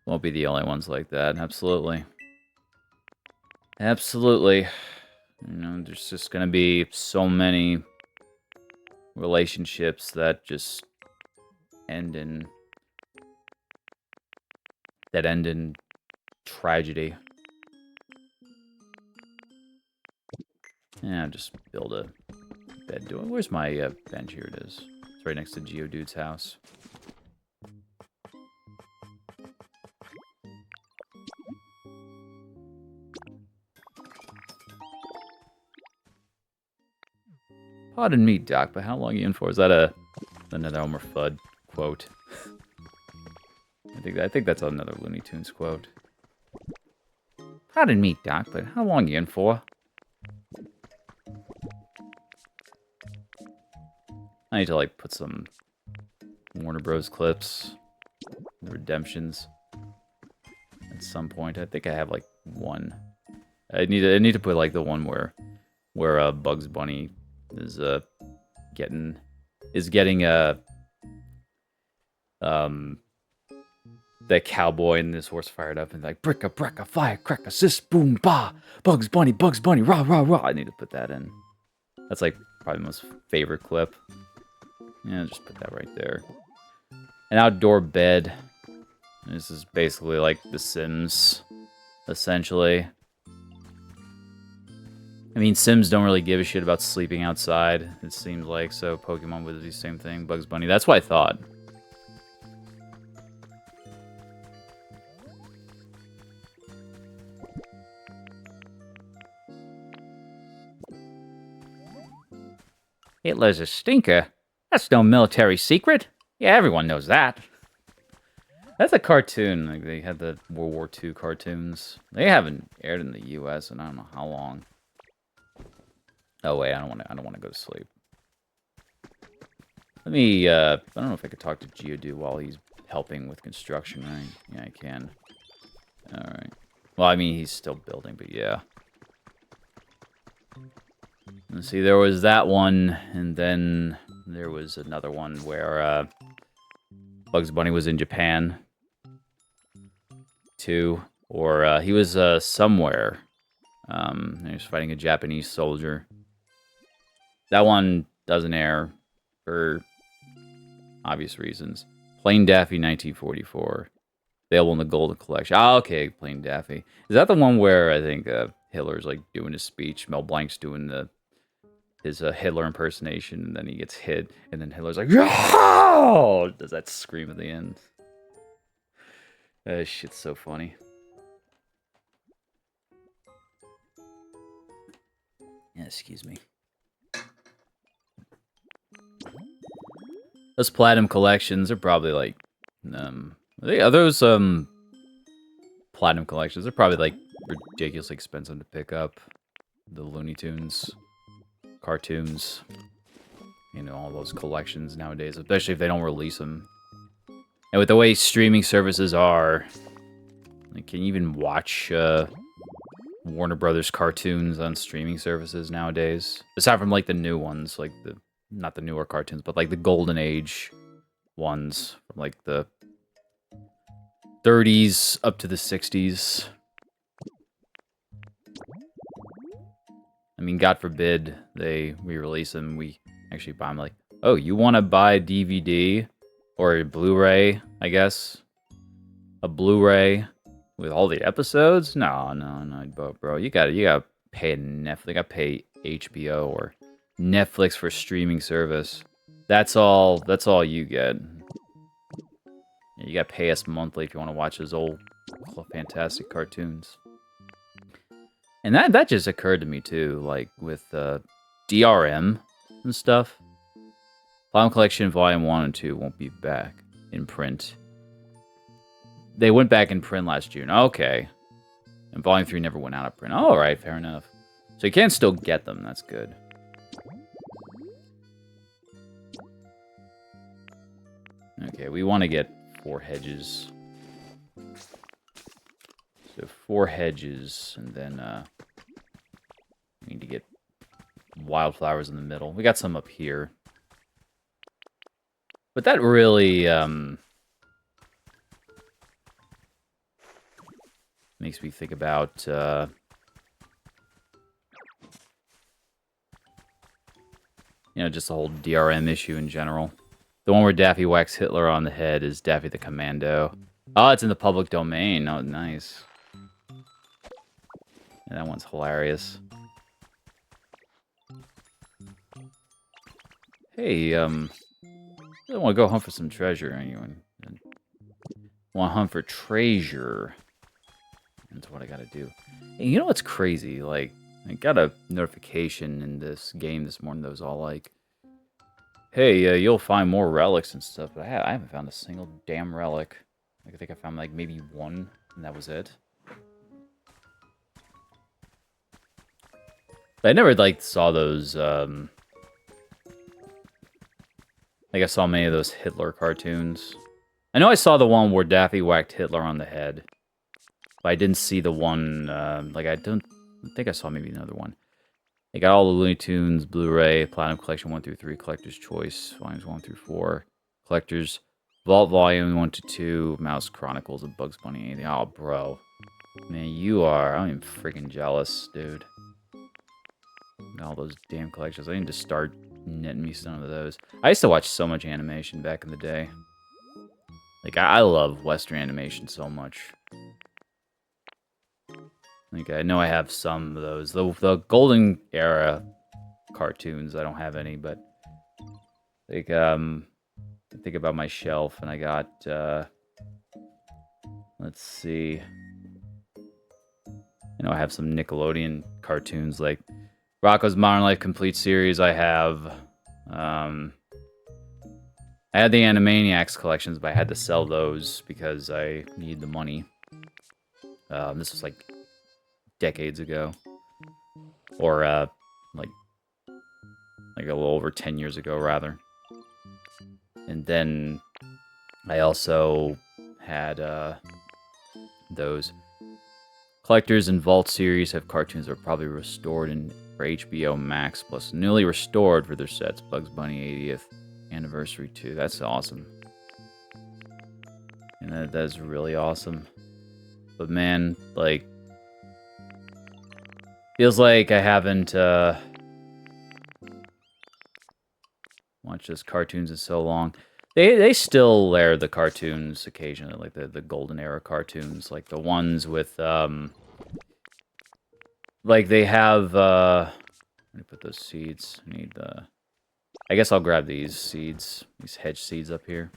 S1: Won't be the only ones like that, absolutely. Absolutely. You know, there's just gonna be so many relationships that just end in tragedy. Yeah, just build a bed. Where's my bench? Here it is. It's right next to Geodude's house. Pardon me, Doc, but how long are you in for? Is that another Elmer Fudd quote? I think that's another Looney Tunes quote. Pardon me, Doc, but how long are you in for? I need to, like, put some Warner Bros. Clips, the Redemptions, at some point. I think I have, like, one. I need to put, like, the one where Bugs Bunny is getting the cowboy and this horse fired up and like bricka bricka firecracker sis boom ba Bugs Bunny rah rah rah. I need to put that in. That's like probably my most favorite clip. Yeah, just put that right there. An outdoor bed. This is basically like The Sims, essentially. I mean, Sims don't really give a shit about sleeping outside, it seems like, so Pokemon would be the same thing. Bugs Bunny, that's what I thought. Hitler's a stinker. That's no military secret. Yeah, everyone knows that. That's a cartoon. Like, they had the World War II cartoons. They haven't aired in the U.S. in I don't know how long. Oh wait, I don't want to go to sleep. Let me. I don't know if I could talk to Geodude while he's helping with construction. Right? Yeah, I can. All right. Well, I mean, he's still building, but yeah. Let's see, there was that one, and then there was another one where Bugs Bunny was in Japan, too. Or he was somewhere. He was fighting a Japanese soldier. That one doesn't air for obvious reasons. Plain Daffy 1944. Available in the Golden Collection. Ah, okay, Plain Daffy. Is that the one where I think Hitler's like doing his speech? Mel Blanc's doing his Hitler impersonation, and then he gets hit, and then Hitler's like, "Yow!" Does that scream at the end? That shit's so funny. Yeah, excuse me. Those platinum collections are probably like, are those platinum collections? They're probably like ridiculously expensive to pick up. The Looney Tunes cartoons, you know, all those collections nowadays, especially if they don't release them. And with the way streaming services are, like, can you even watch Warner Brothers cartoons on streaming services nowadays? Aside from like the new ones, like not the newer cartoons, but like the Golden Age ones from like the 30s up to the 60s. I mean, God forbid they re-release them. We actually buy them like, oh, you want to buy DVD or a Blu-ray, I guess? A Blu-ray with all the episodes? No, bro. You gotta pay Netflix. You gotta pay HBO or Netflix for streaming service. That's all you get. You gotta pay us monthly if you want to watch those old fantastic cartoons. And that just occurred to me too, like with DRM and stuff. Platinum Collection Volume 1 and 2 won't be back in print. They went back in print last June. Okay. And Volume 3 never went out of print. Alright, fair enough. So you can still get them, that's good. Okay, we want to get 4 hedges. So 4 hedges, and then we need to get wildflowers in the middle. We got some up here. But that really makes me think about You know, just the whole DRM issue in general. The one where Daffy whacks Hitler on the head is Daffy the Commando. Oh, it's in the public domain. Oh, nice. Yeah, that one's hilarious. Hey, I want to go hunt for some treasure. Anyone want to hunt for treasure? That's what I gotta do. Hey, you know what's crazy? Like, I got a notification in this game this morning that was all like, hey, you'll find more relics and stuff, but I haven't found a single damn relic. Like, I think I found, like, maybe one, and that was it. But I never, like, saw those, like, I saw many of those Hitler cartoons. I know I saw the one where Daffy whacked Hitler on the head. But I didn't see the one, like, I think I saw maybe another one. They got all the Looney Tunes, Blu-ray, Platinum Collection 1 through 3, Collector's Choice, Volumes 1 through 4, Collector's Vault Volume 1 to 2, Mouse Chronicles of Bugs Bunny, anything. Oh, bro. Man, I'm even freaking jealous, dude. All those damn collections. I need to start knitting me some of those. I used to watch so much animation back in the day. Like, I love Western animation so much. Like, I know I have some of those. The golden era cartoons, I don't have any, but like, I think about my shelf, and I got, let's see. I know I have some Nickelodeon cartoons, like Rocko's Modern Life Complete Series. I have, I had the Animaniacs collections, but I had to sell those because I need the money. This was like decades ago, or like a little over 10 years ago, rather. And then I also had those Collectors and Vault series have cartoons that are probably restored for HBO Max, plus newly restored for their sets. Bugs Bunny 80th Anniversary 2. That's awesome. And that's really awesome. But man, like, feels like I haven't watched those cartoons in so long. They still air the cartoons occasionally, like the golden era cartoons, like the ones with like they have let me put those seeds. I guess I'll grab these seeds, these hedge seeds up here.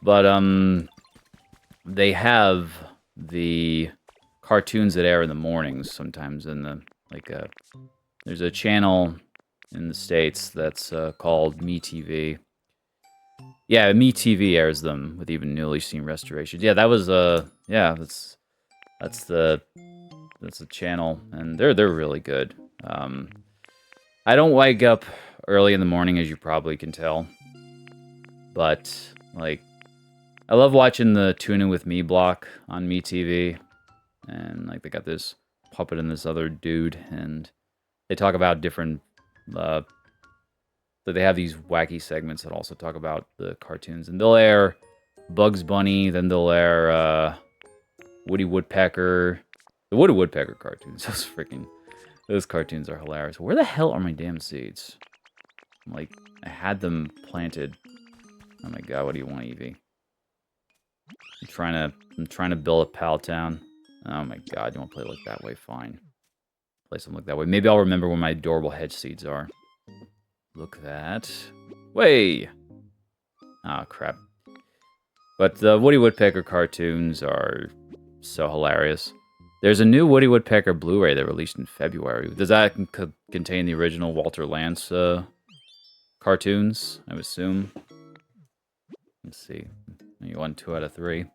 S1: But they have the cartoons that air in the mornings sometimes in the there's a channel in the States that's called MeTV. Yeah, MeTV airs them with even newly seen restorations. Yeah, that was yeah, that's the channel, and they're really good. I don't wake up early in the morning, as you probably can tell, but like I love watching the Tune In With Me block on MeTV, and like they got this puppet and this other dude, and they talk about different so they have these wacky segments that also talk about the cartoons. And they'll air Bugs Bunny, then they'll air Woody Woodpecker. The Woody Woodpecker cartoons. Those cartoons are hilarious. Where the hell are my damn seeds? Like, I had them planted. Oh my god, what do you want, Evie? I'm trying to build a pal town. Oh my god, you want to play like that way? Fine. Play something like that way. Maybe I'll remember where my adorable hedge seeds are. Look at that. Way! Ah, crap. But the Woody Woodpecker cartoons are so hilarious. There's a new Woody Woodpecker Blu-ray that released in February. Does that contain the original Walter Lantz cartoons, I would assume? Let's see. You won 2 out of 3.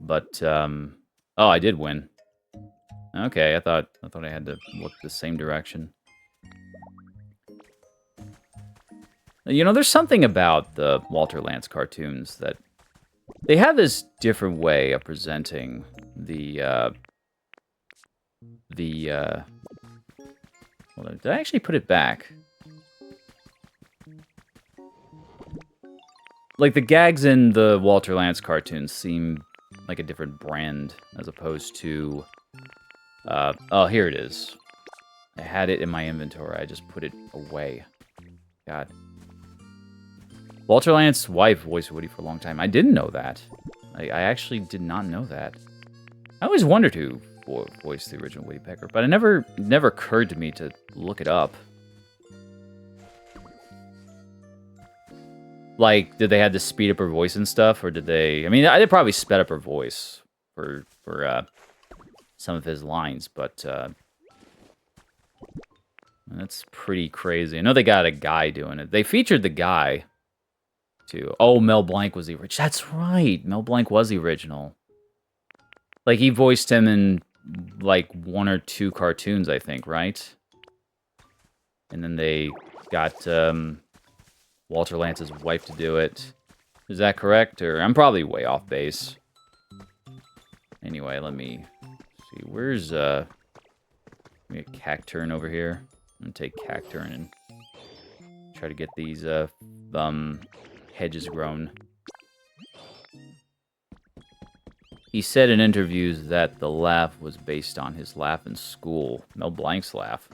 S1: But, oh, I did win. Okay, I thought I had to look the same direction. You know, there's something about the Walter Lantz cartoons that they have this different way of presenting well, did I actually put it back? Like, the gags in the Walter Lantz cartoons seem like a different brand as opposed to, oh, here it is. I had it in my inventory. I just put it away. God. Walter Lance's wife voiced Woody for a long time. I didn't know that. I actually did not know that. I always wondered who voiced the original Woody Pecker, but it never occurred to me to look it up. Like, did they have to speed up her voice and stuff, or did they... I mean, they probably sped up her voice for some of his lines, but that's pretty crazy. I know they got a guy doing it. They featured the guy, too. Oh, Mel Blanc was the original. That's right. Mel Blanc was the original. Like, he voiced him in, like, 1 or 2 cartoons, I think, right? And then they got Walter Lance's wife to do it. Is that correct? Or I'm probably way off base. Anyway, let me see. Where's let me get Cacturn over here. I'm gonna take Cacturn and try to get these hedges grown. He said in interviews that the laugh was based on his laugh in school. Mel Blanc's laugh.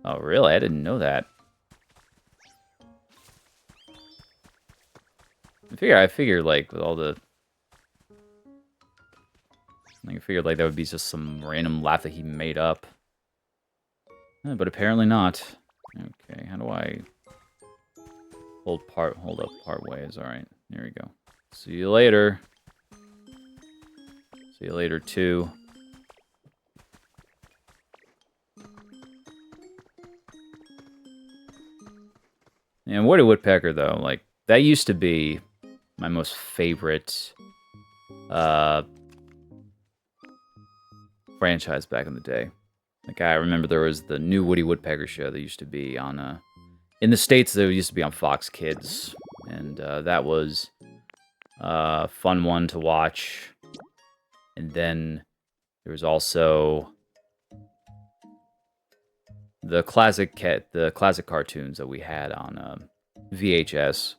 S1: Oh, really? I didn't know that. I figured, like, with all the... I figured, like, that would be just some random laugh that he made up. But apparently not. Okay, how do I... Hold up part ways. Alright, there we go. See you later. See you later, too. And Woody Woodpecker, though, like, that used to be my most favorite franchise back in the day. Like, I remember there was the new Woody Woodpecker show that used to be on, in the States, there used to be on Fox Kids. And that was a fun one to watch. And then there was also the classic cartoons that we had on VHS.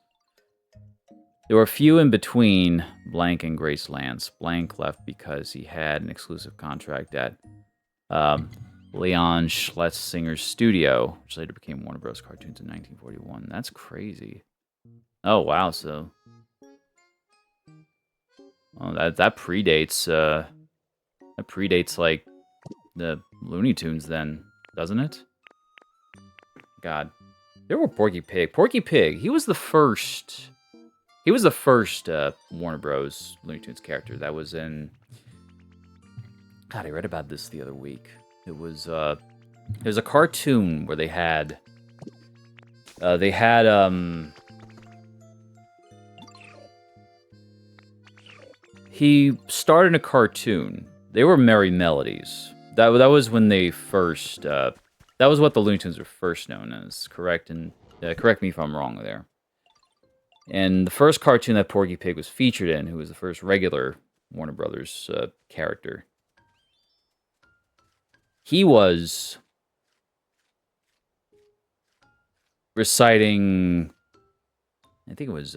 S1: There were a few in between Blank and Grace Lance. Blank left because he had an exclusive contract at Leon Schletzinger's studio, which later became Warner Bros. Cartoons in 1941. That's crazy. Oh, wow, so... Well, that predates, like, the Looney Tunes then, doesn't it? God. There were Porky Pig. Porky Pig, he was the first... He was the first Warner Bros. Looney Tunes character that was in... God, I read about this the other week. It was a cartoon where they had... He starred in a cartoon. They were Merry Melodies. That was when they first... that was what the Looney Tunes were first known as, correct? And correct me if I'm wrong there. And the first cartoon that Porky Pig was featured in, who was the first regular Warner Brothers character, he was reciting... I think it was...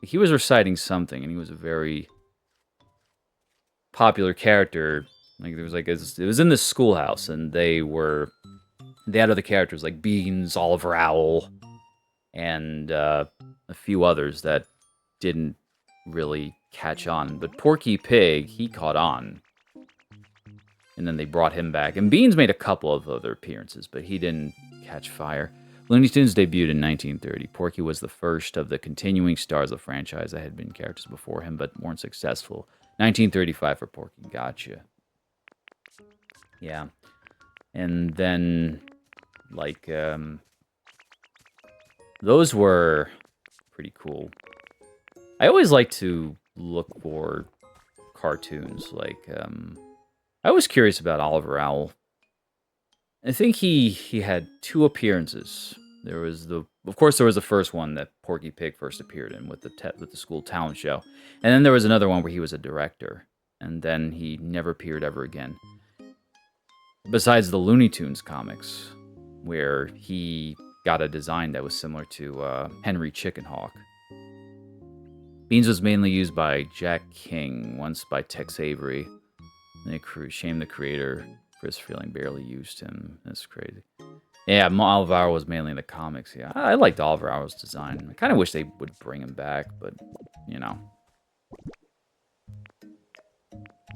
S1: he was reciting something, and he was a very popular character. Like, there was like it was in this schoolhouse, and they had other characters like Beans, Oliver Owl, and a few others that didn't really catch on. But Porky Pig, he caught on. And then they brought him back. And Beans made a couple of other appearances, but he didn't catch fire. Looney Tunes debuted in 1930. Porky was the first of the continuing stars of the franchise that had been characters before him, but weren't successful. 1935 for Porky. Gotcha. Yeah. And then, like, those were pretty cool. I always like to look for cartoons. Like, I was curious about Oliver Owl. I think he had 2 appearances. There was of course, there was the first one that Porky Pig first appeared in with the school talent show, and then there was another one where he was a director, and then he never appeared ever again. Besides the Looney Tunes comics, where he got a design that was similar to Henry Chickenhawk. Beans was mainly used by Jack King, once by Tex Avery. And they shamed the creator Chris Freeling barely used him. That's crazy. Yeah, Alvaro was mainly in the comics. Yeah, I liked Alvaro's design. I kind of wish they would bring him back, but, you know.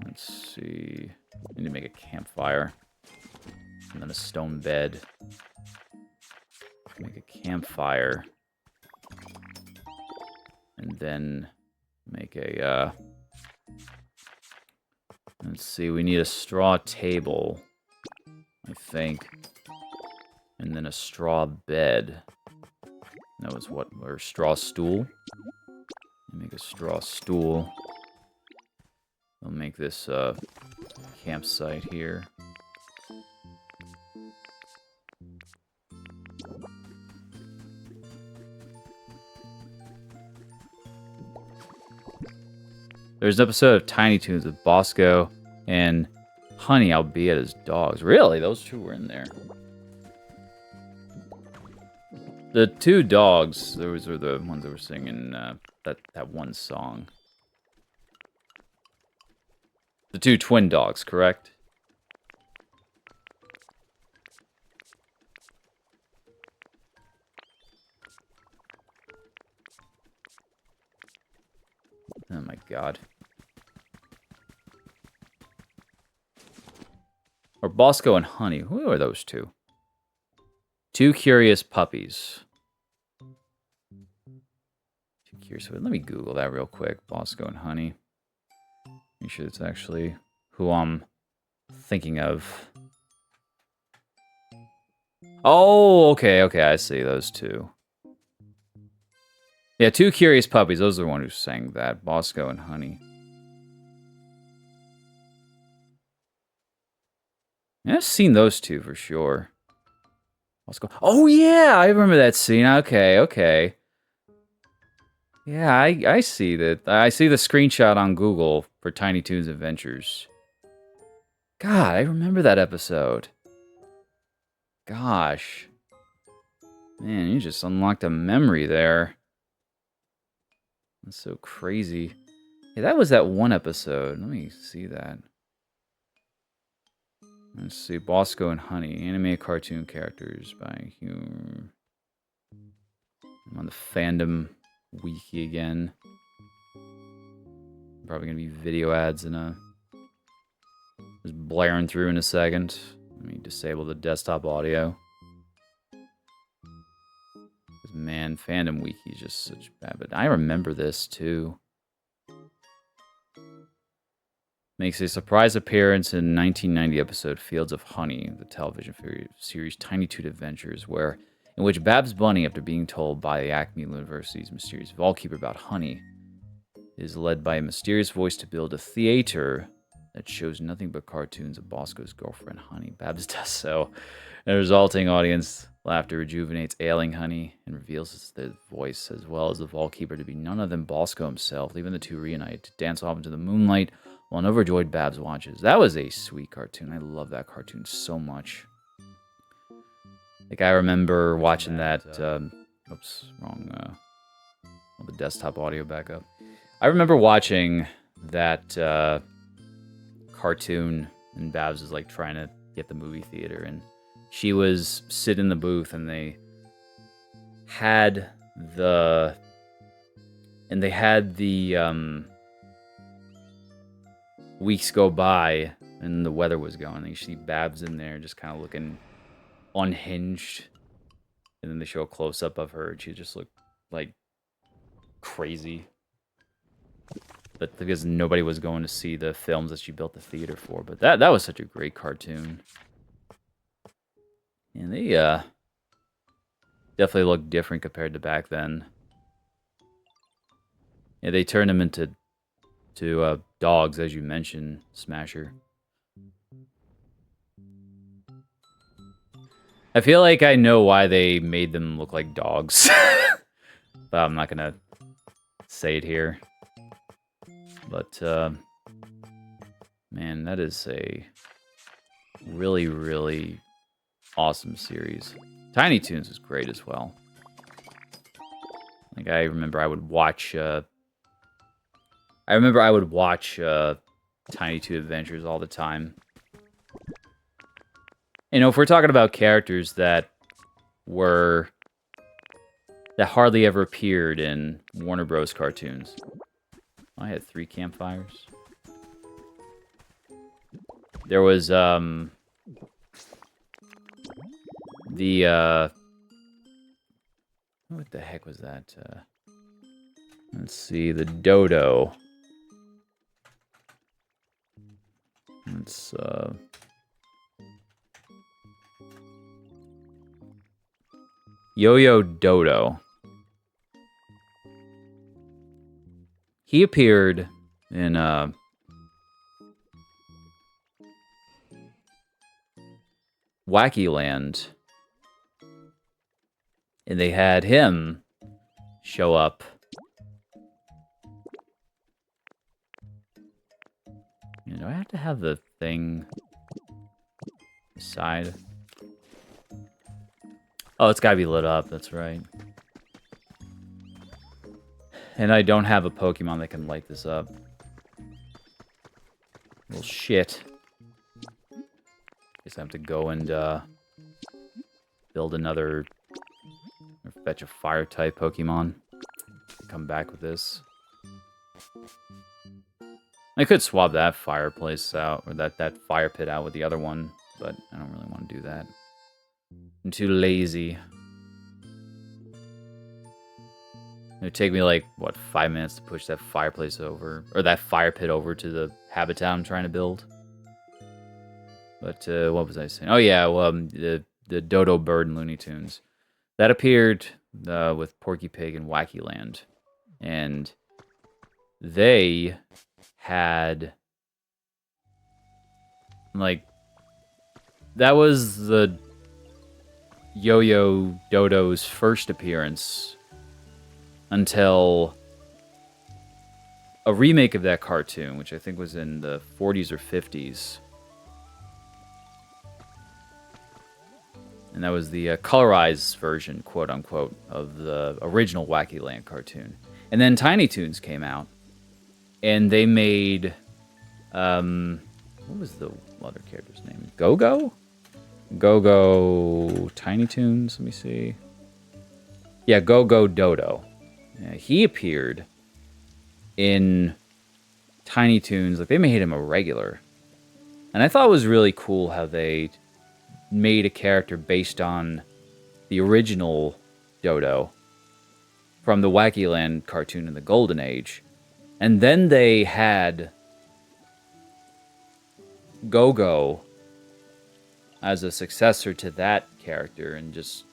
S1: Let's see. I need to make a campfire. And then a stone bed. Make a campfire. And then make a, let's see, we need a straw table, I think. And then a straw bed. That was what, or straw stool. Make a straw stool. I'll make this campsite here. There's an episode of Tiny Toons with Bosco and Honey, albeit as dogs. Really? Those two were in there. The two dogs, those were the ones that were singing that one song. The two twin dogs, correct? Oh my god. Or Bosco and Honey. Who are those two? Two curious puppies. Two curious. Let me Google that real quick. Bosco and Honey. Make sure it's actually who I'm thinking of. Oh, okay, I see those two. Yeah, two curious puppies. Those are the one who sang that. Bosco and Honey. Yeah, I've seen those two for sure. Bosco. Oh yeah, I remember that scene. Okay. Yeah, I see that. I see the screenshot on Google for Tiny Toons Adventures. God, I remember that episode. Gosh. Man, you just unlocked a memory there. That's so crazy. Yeah, that was that one episode. Let me see that. Let's see. Bosco and Honey. Animated cartoon characters by Hugh. I'm on the fandom wiki again. Probably gonna be video ads in a... just blaring through in a second. Let me disable the desktop audio. Because, man, fandom wiki is just such bad. But I remember this, too. Makes a surprise appearance in 1990 episode Fields of Honey, the television series Tiny Toon Adventures, in which Babs Bunny, after being told by Acme University's mysterious vaultkeeper about honey, is led by a mysterious voice to build a theater that shows nothing but cartoons of Bosco's girlfriend, Honey. Babs does so, and the resulting audience laughter rejuvenates ailing Honey and reveals the voice as well as the vaultkeeper to be none other than Bosco himself, leaving the two reunite to dance off into the moonlight while an overjoyed Babs watches. That was a sweet cartoon. I love that cartoon so much. Like, I remember watching that... oops, wrong... the desktop audio back up. I remember watching that cartoon, and Babs was, like, trying to get the movie theater, and she was sitting in the booth, and they had the... weeks go by, and the weather was going, and you see Babs in there just kind of looking unhinged, and then they show a close-up of her, and she just looked like crazy, but because nobody was going to see the films that she built the theater for. But that was such a great cartoon, and they definitely look different compared to back then. Yeah, they turned them into dogs, as you mentioned, Smasher. I feel like I know why they made them look like dogs. But I'm not gonna say it here. But, man, that is a really, really awesome series. Tiny Toons is great as well. Like, I remember I would watch, Tiny Toon Adventures all the time. You know, if we're talking about characters that hardly ever appeared in Warner Bros. Cartoons. I had 3 campfires. There was, what the heck was that? Let's see, the dodo. It's, Yo-Yo Dodo. He appeared in, Wacky Land. And they had him show up. You know, do I have to have the thing side? Oh, it's gotta be lit up, that's right. And I don't have a Pokemon that can light this up. Well, shit. Guess I have to go and, build another... or fetch a Fire-type Pokemon. Come back with this. I could swap that fireplace out, or that fire pit out with the other one, but I don't really want to do that. I'm too lazy. It would take me, like, what, 5 minutes to push that fireplace over, or that fire pit over to the habitat I'm trying to build. But, what was I saying? Oh, yeah, well, the Dodo Bird in Looney Tunes. That appeared with Porky Pig in Wacky Land. And they had, like, that was the Yo-Yo Dodo's first appearance until a remake of that cartoon, which I think was in the 40s or 50s. And that was the colorized version, quote-unquote, of the original Wacky Land cartoon. And then Tiny Toons came out, and they made, what was the other character's name? Go-Go? Go-Go Tiny Toons, let me see. Yeah, Go-Go Dodo. Yeah, he appeared in Tiny Toons, like they made him a regular. And I thought it was really cool how they made a character based on the original Dodo from the Wacky Land cartoon in the Golden Age. And then they had Go-Go as a successor to that character and just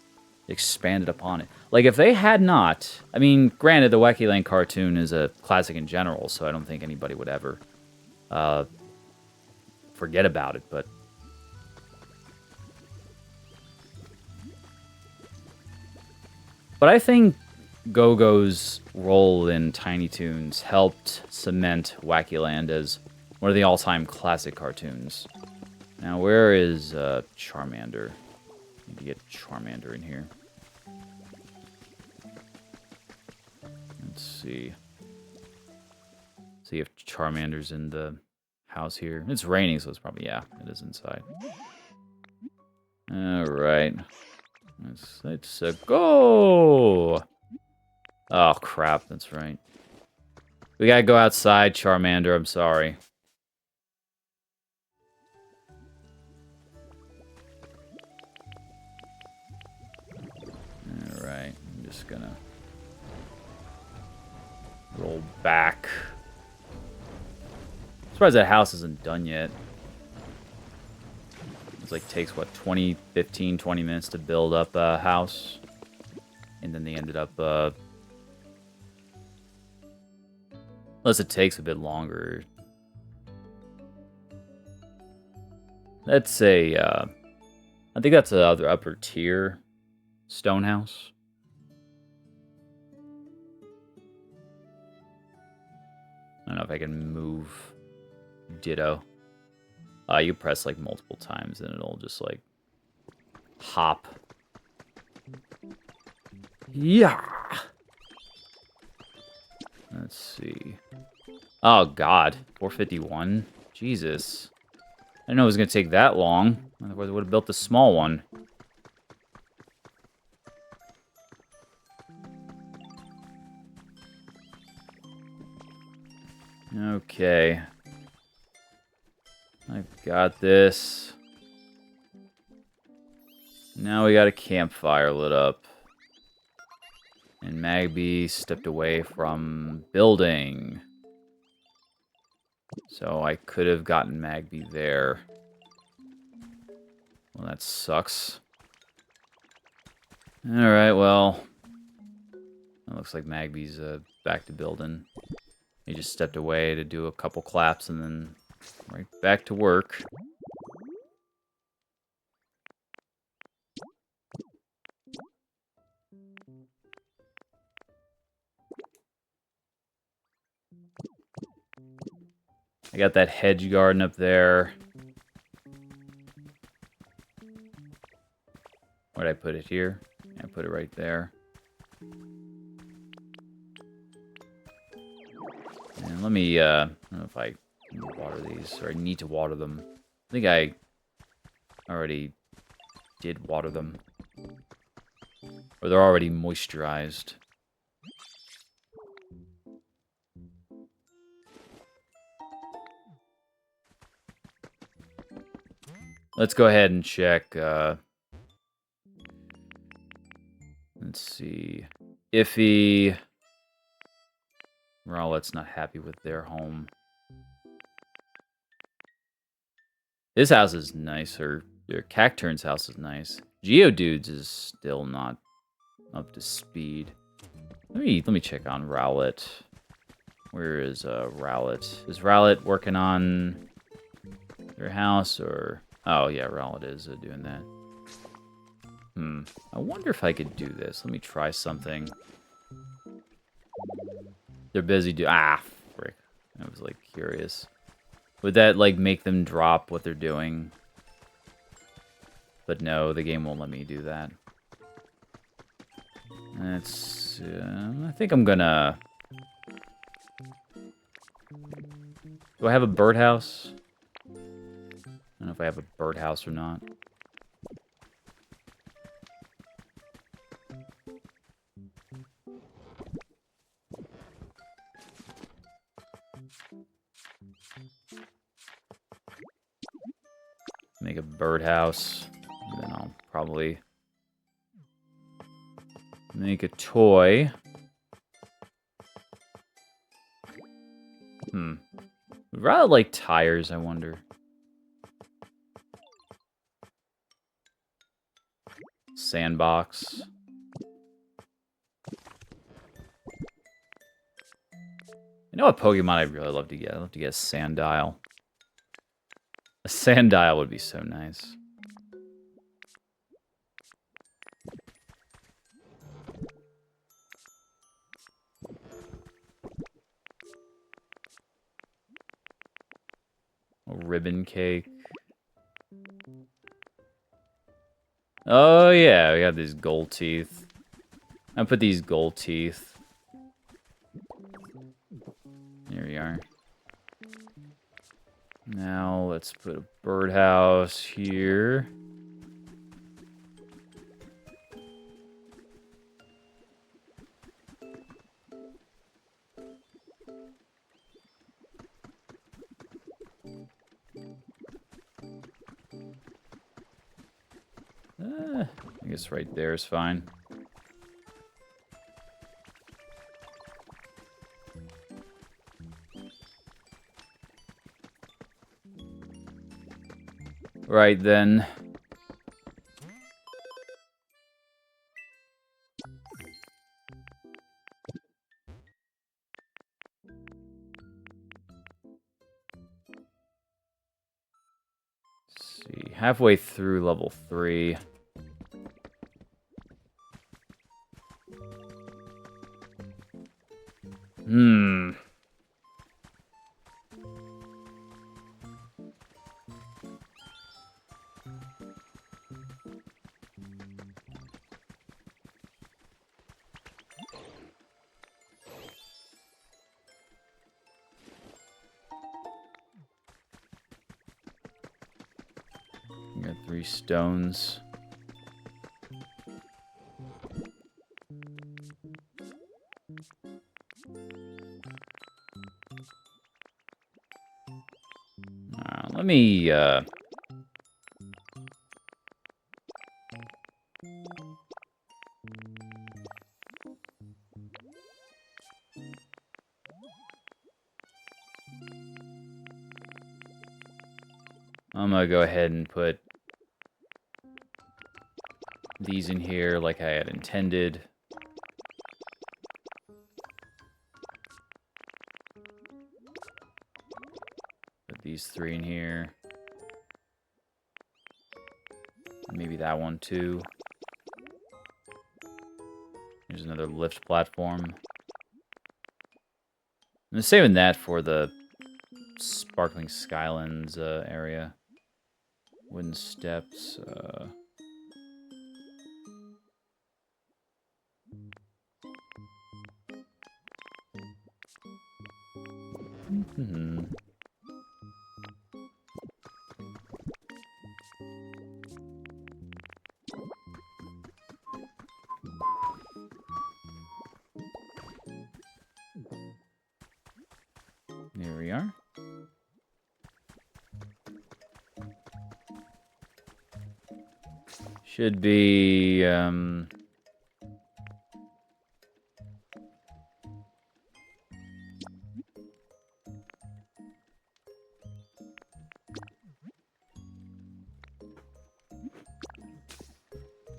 S1: expanded upon it. Like, if they had not... I mean, granted, the Wacky Land cartoon is a classic in general, so I don't think anybody would ever forget about it, but... But I think Go-Go's role in Tiny Toons helped cement Wacky Land as one of the all-time classic cartoons. Now, where is Charmander? Need to get Charmander in here. Let's see. See if Charmander's in the house here. It's raining, so it's probably, yeah, it is inside. Alright. Let's go! Oh, crap, that's right. We gotta go outside, Charmander, I'm sorry. Alright, I'm just gonna roll back. I'm surprised that house isn't done yet. It's like takes, what, 20 minutes to build up a house. And then they ended up, unless it takes a bit longer. Let's say, I think that's the other upper tier stone house. I don't know if I can move Ditto. You press like multiple times and it'll just like hop. Yeah. Let's see. Oh God, 451. Jesus. didn't know it was going to take that long. Otherwise, I would have built the small one. Okay. I've got this. Now we got a campfire lit up. And Magby stepped away from building. So I could have gotten Magby there. Well, that sucks. Alright, well. It looks like Magby's back to building. He just stepped away to do a couple claps and then right back to work. I got that hedge garden up there. Where'd I put it here? I put it right there. And let me, I don't know if I can water these, or I need to water them. I think I already did water them. Or they're already moisturized. Let's go ahead and check, let's see. Iffy. Rowlette's not happy with their home. This house is nicer. Their Cacturn's house is nice. Geodude's is still not up to speed. Let me check on Rowlett. Where is Rowlett? Is Rowlett working on their house or? Oh yeah, Rowlett is doing that. I wonder if I could do this. Let me try something. They're busy frick. I was like curious. Would that like make them drop what they're doing? But no, the game won't let me do that. That's I think I'm gonna. Do I have a birdhouse? I don't know if I have a birdhouse or not. Make a birdhouse. And then I'll probably make a toy. Would rather like tires, I wonder. Sandbox. You know what Pokemon I'd really love to get? I'd love to get a Sandile. A Sandile would be so nice. A ribbon cake. Oh yeah, we got these gold teeth. I put these gold teeth. Here we are. Now let's put a birdhouse here. I guess right there is fine. Right then. Let's see, halfway through level 3. got 3 stones. Let me, I'm gonna go ahead and put these in here like I had intended. Put these 3 in here. Maybe that one too. There's another lift platform. I'm saving that for the Sparkling Skylands area. Wooden steps. There we are. Should be,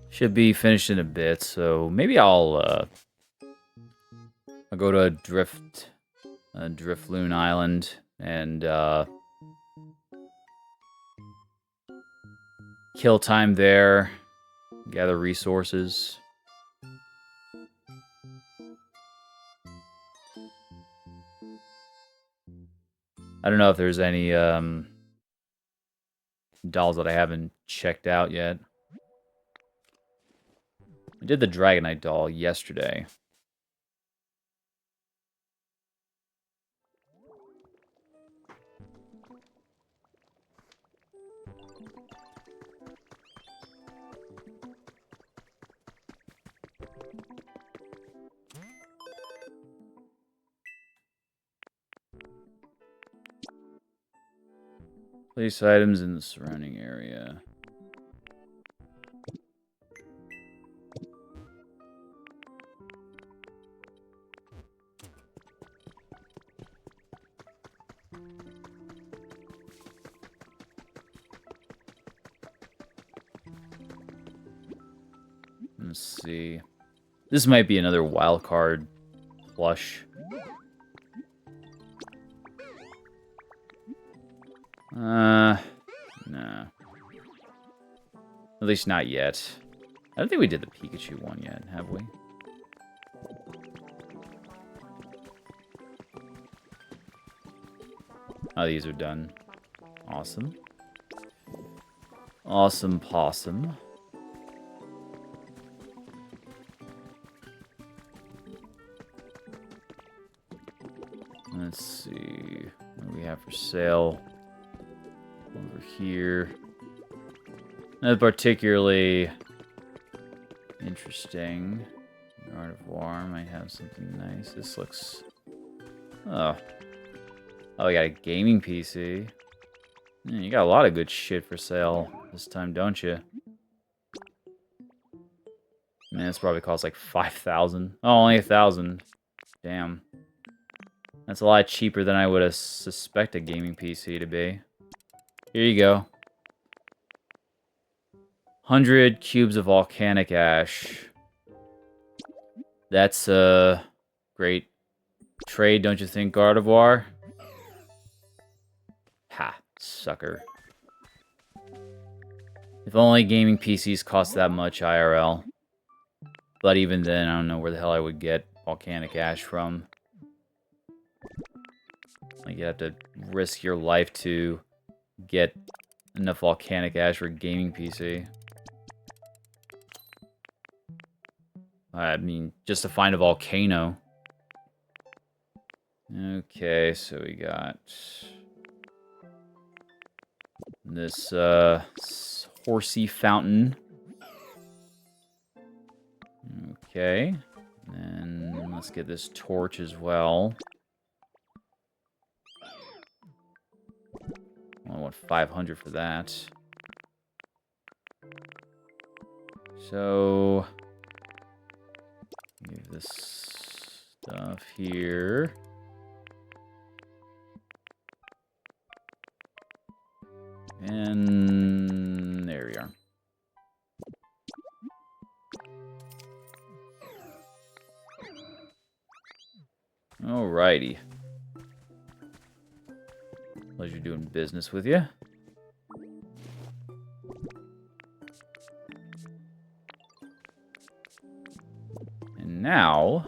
S1: should be finished in a bit, so maybe I'll go to Driftloon Island and kill time there, gather resources. I don't know if there's any dolls that I haven't checked out yet. I did the Dragonite doll yesterday. Place items in the surrounding area. Let's see. This might be another wild card plush. No. At least not yet. I don't think we did the Pikachu one yet, have we? Oh, these are done. Awesome. Awesome possum. Let's see. What do we have for sale? Over here. Not particularly interesting. Art of War might have something nice. This looks... Oh. Oh, we got a gaming PC. Man, you got a lot of good shit for sale this time, don't you? Man, this probably costs like 5,000. Oh, only 1,000. Damn. That's a lot cheaper than I would have suspected a gaming PC to be. Here you go. 100 cubes of volcanic ash. That's a great trade, don't you think, Gardevoir? Ha, sucker. If only gaming PCs cost that much IRL. But even then, I don't know where the hell I would get volcanic ash from. Like, you have to risk your life to get enough volcanic ash for a gaming PC. I mean, just to find a volcano. Okay, so we got this horsey fountain. Okay. And let's get this torch as well. I want 500 for that. So, give this stuff here. And there we are. Alrighty. Pleasure doing business with you. And now...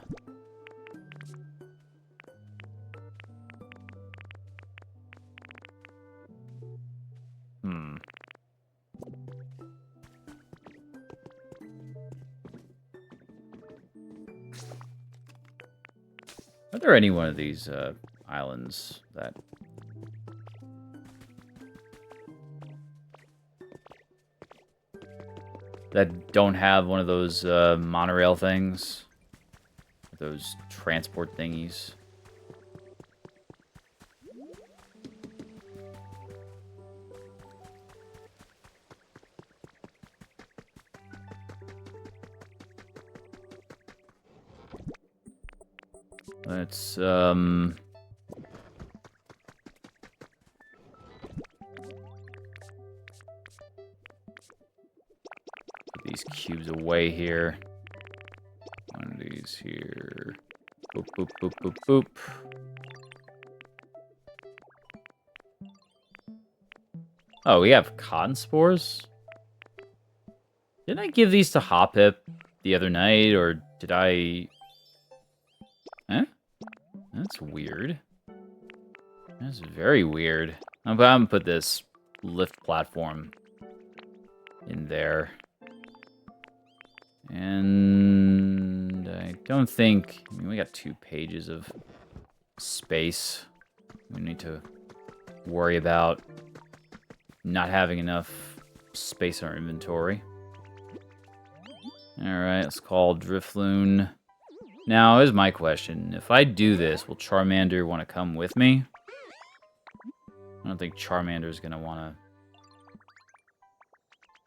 S1: Are there any one of these islands that don't have one of those monorail things? Those transport thingies? Let's, put these cubes away here. One of these here. Boop, boop, boop, boop, boop. Oh, we have cotton spores? Didn't I give these to Hoppip the other night, or did I... Huh? That's weird. That's very weird. I'm gonna put this lift platform in there. And I don't think... I mean, we got 2 pages of space. We need to worry about not having enough space in our inventory. Alright, let's call Drifloon. Now, here's my question. If I do this, will Charmander want to come with me? I don't think Charmander's going to want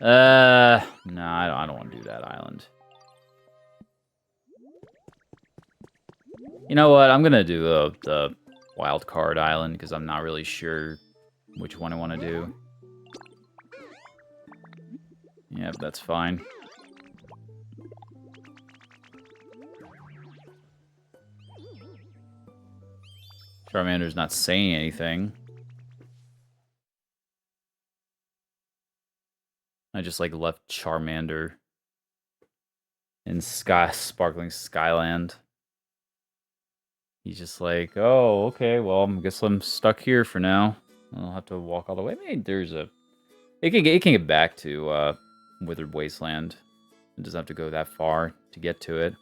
S1: to... No, I don't want to do that island. You know what? I'm going to do the wild card island, because I'm not really sure which one I want to do. Yeah, that's fine. Charmander's not saying anything. I just, like, left Charmander in Sparkling Skyland. He's just like, oh, okay, well, I guess I'm stuck here for now. I'll have to walk all the way. Maybe there's a... It can get back to Withered Wasteland. It doesn't have to go that far to get to it.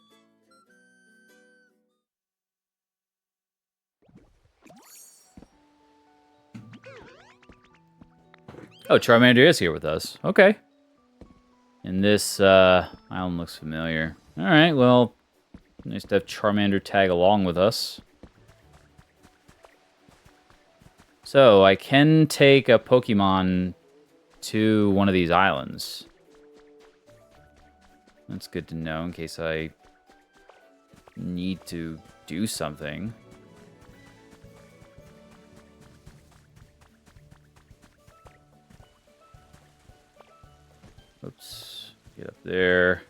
S1: Oh, Charmander is here with us. Okay. And this island looks familiar. Alright, well, nice to have Charmander tag along with us. So, I can take a Pokemon to one of these islands. That's good to know in case I need to do something. Oops. Get up there.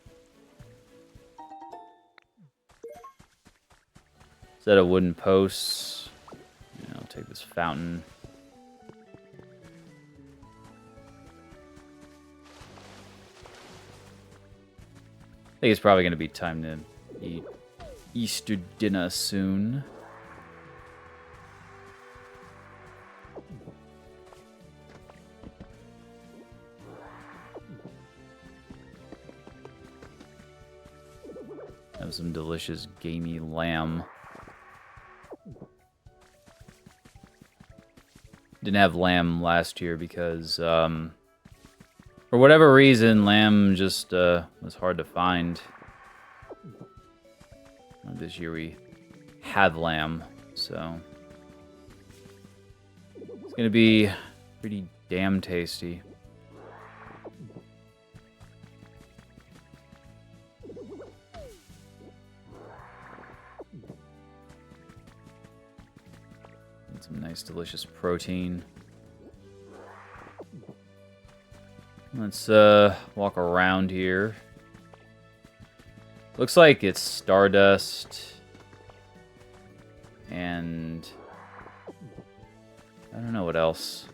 S1: Set of wooden posts. Yeah, I'll take this fountain. I think it's probably going to be time to eat Easter dinner soon. Have some delicious gamey lamb. Didn't have lamb last year because, or For whatever reason, lamb just was hard to find. This year we have lamb, so it's gonna be pretty damn tasty. And some nice, delicious protein. Let's walk around here. Looks like it's Stardust and I don't know what else.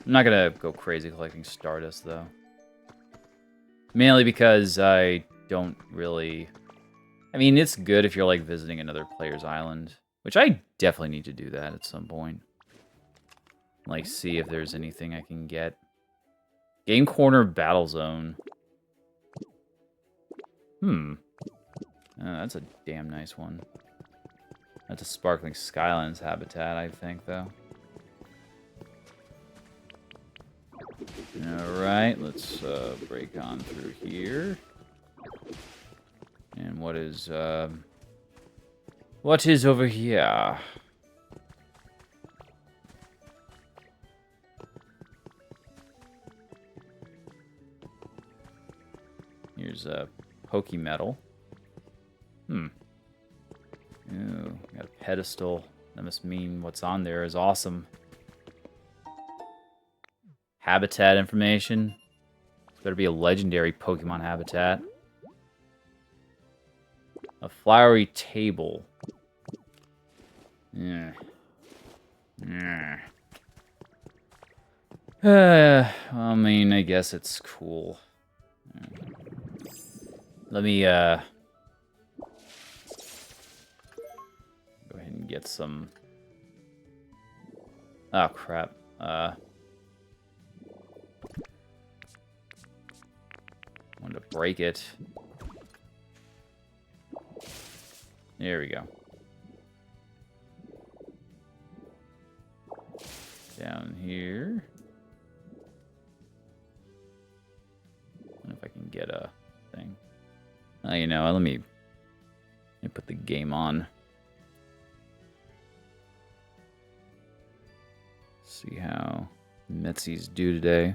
S1: I'm not gonna go crazy collecting Stardust though. Mainly because I don't really... I mean, it's good if you're like visiting another player's island, which I definitely need to do that at some point. Like, see if there's anything I can get. Game Corner Battle Zone. That's a damn nice one. That's a Sparkling Skylands habitat, I think, though. Alright, let's break on through here. And what is over here? Here's a Pokemetal. Ooh, got a pedestal. That must mean what's on there is awesome. Habitat information. This better be a legendary Pokemon habitat. A flowery table. Yeah. I mean, I guess it's cool. Let me, go ahead and get some... Oh, crap. Wanted to break it. There we go. Down here. I wonder if I can get a thing. You know, let me put the game on. See how Metzies do today.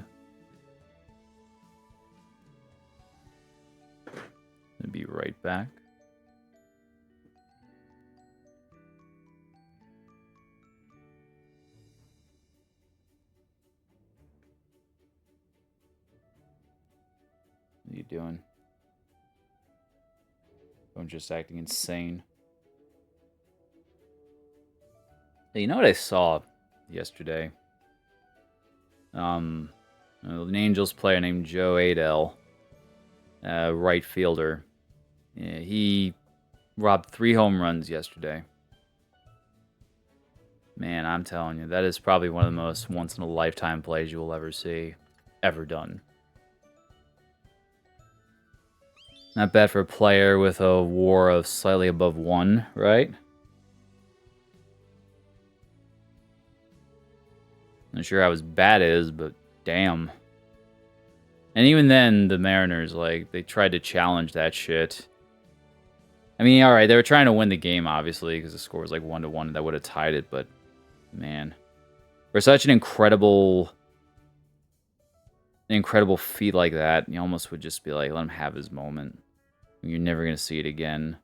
S1: I'll be right back. What are you doing? I'm just acting insane. Hey, you know what I saw yesterday? An Angels player named Joe Adell, right fielder. Yeah, he robbed 3 home runs yesterday. Man, I'm telling you, that is probably one of the most once-in-a-lifetime plays you will ever see, ever done. Not bad for a player with a WAR of slightly above 1, right? Not sure how his bat is, but damn. And even then, the Mariners, like, they tried to challenge that shit. I mean, alright, they were trying to win the game, obviously, because the score was like 1-1, that would have tied it, but, man. For such an incredible feat like that, you almost would just be like, let him have his moment. You're never going to see it again.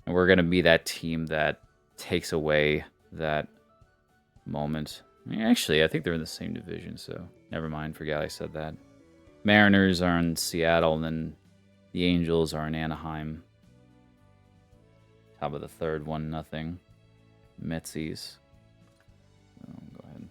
S1: And we're going to be that team that takes away that moment. I mean, actually, I think they're in the same division, so never mind. Forget I said that. Mariners are in Seattle, and then the Angels are in Anaheim. Top of the third, 1-0. Metzies. Oh, go ahead.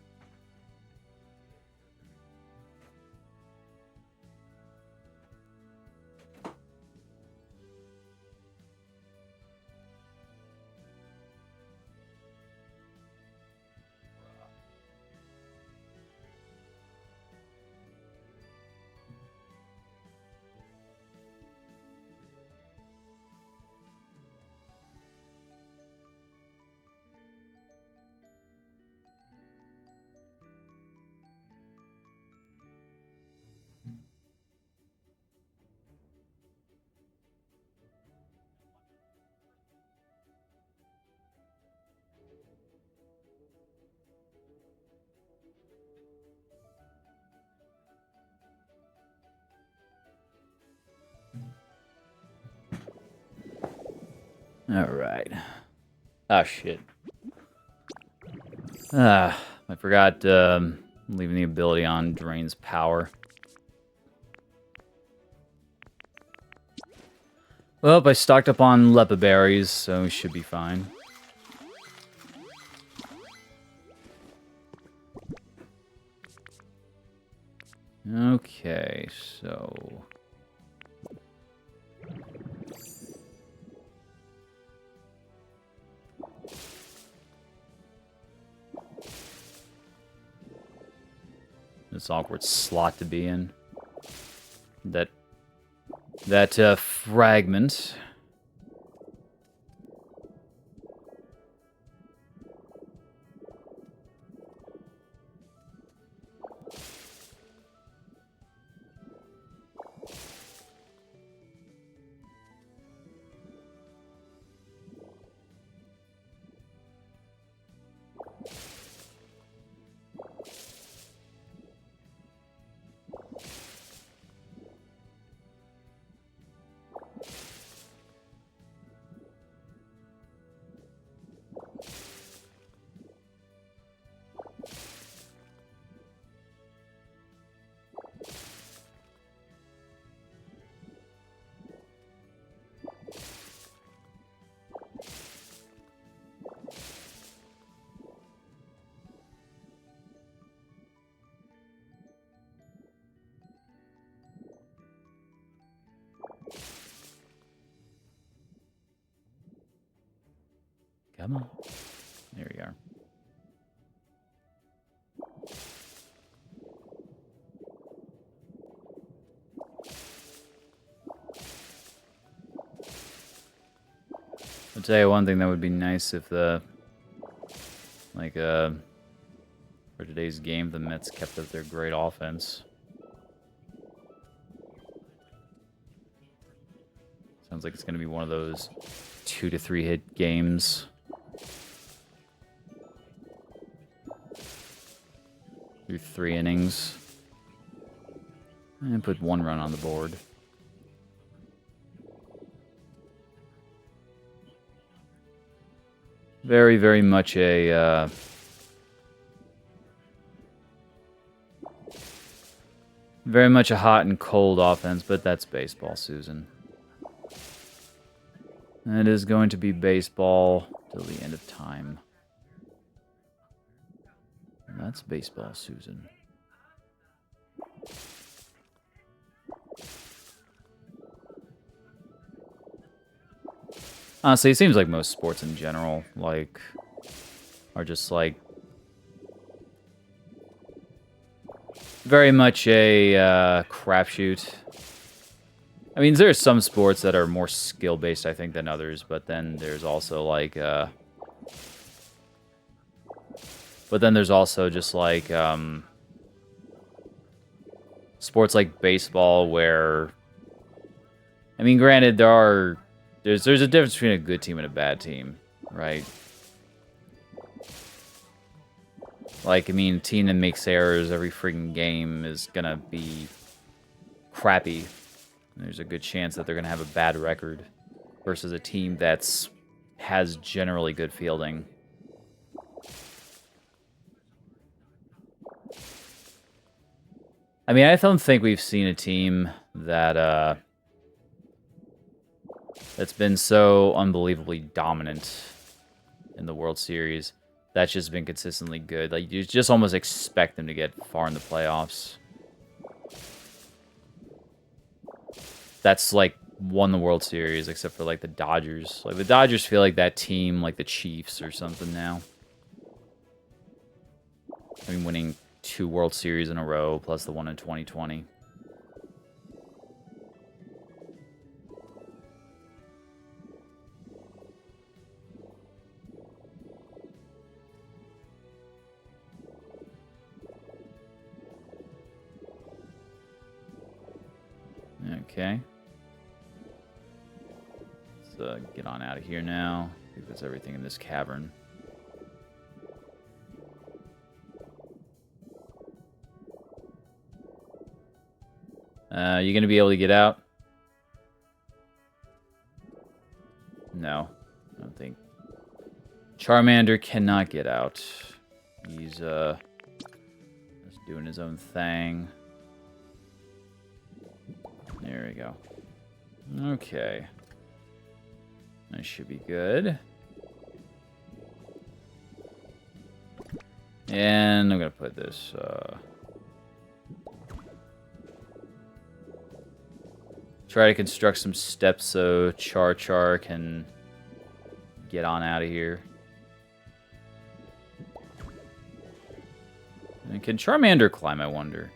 S1: Alright. Ah, shit. I forgot leaving the ability on drains power. Well, I stocked up on lepa berries, so we should be fine. Okay, so... this awkward slot to be in. That fragment. Come on. There we are. I'll tell you one thing that would be nice if the... like, for today's game, the Mets kept up their great offense. Sounds like it's going to be one of those 2 to 3 hit games. Through 3 innings. And put 1 run on the board. Very, very much a... very much a hot and cold offense, but that's baseball, Susan. It is going to be baseball till the end of time. And that's baseball, Susan. Honestly, it seems like most sports in general, like, are just, like, very much a crapshoot. I mean, there's some sports that are more skill-based, I think, than others, but then there's also, like, but then there's also just, like, sports like baseball where... I mean, granted, there's a difference between a good team and a bad team, right? Like, I mean, a team that makes errors every freaking game is gonna be crappy. There's a good chance that they're gonna have a bad record versus a team that's has generally good fielding. I mean, I don't think we've seen a team that that's been so unbelievably dominant in the World Series. That's just been consistently good. Like, you just almost expect them to get far in the playoffs. That's, like, won the World Series, except for, like, the Dodgers. Like, the Dodgers feel like that team, like the Chiefs or something now. I mean, winning 2 World Series in a row, plus the one in 2020. Okay. Let's get on out of here now. I think that's everything in this cavern. You gonna be able to get out? No. don't think Charmander cannot get out. He's just doing his own thing. There we go. Okay. That should be good. And I'm gonna put this try to construct some steps so Char can get on out of here. And can Charmander climb, I wonder?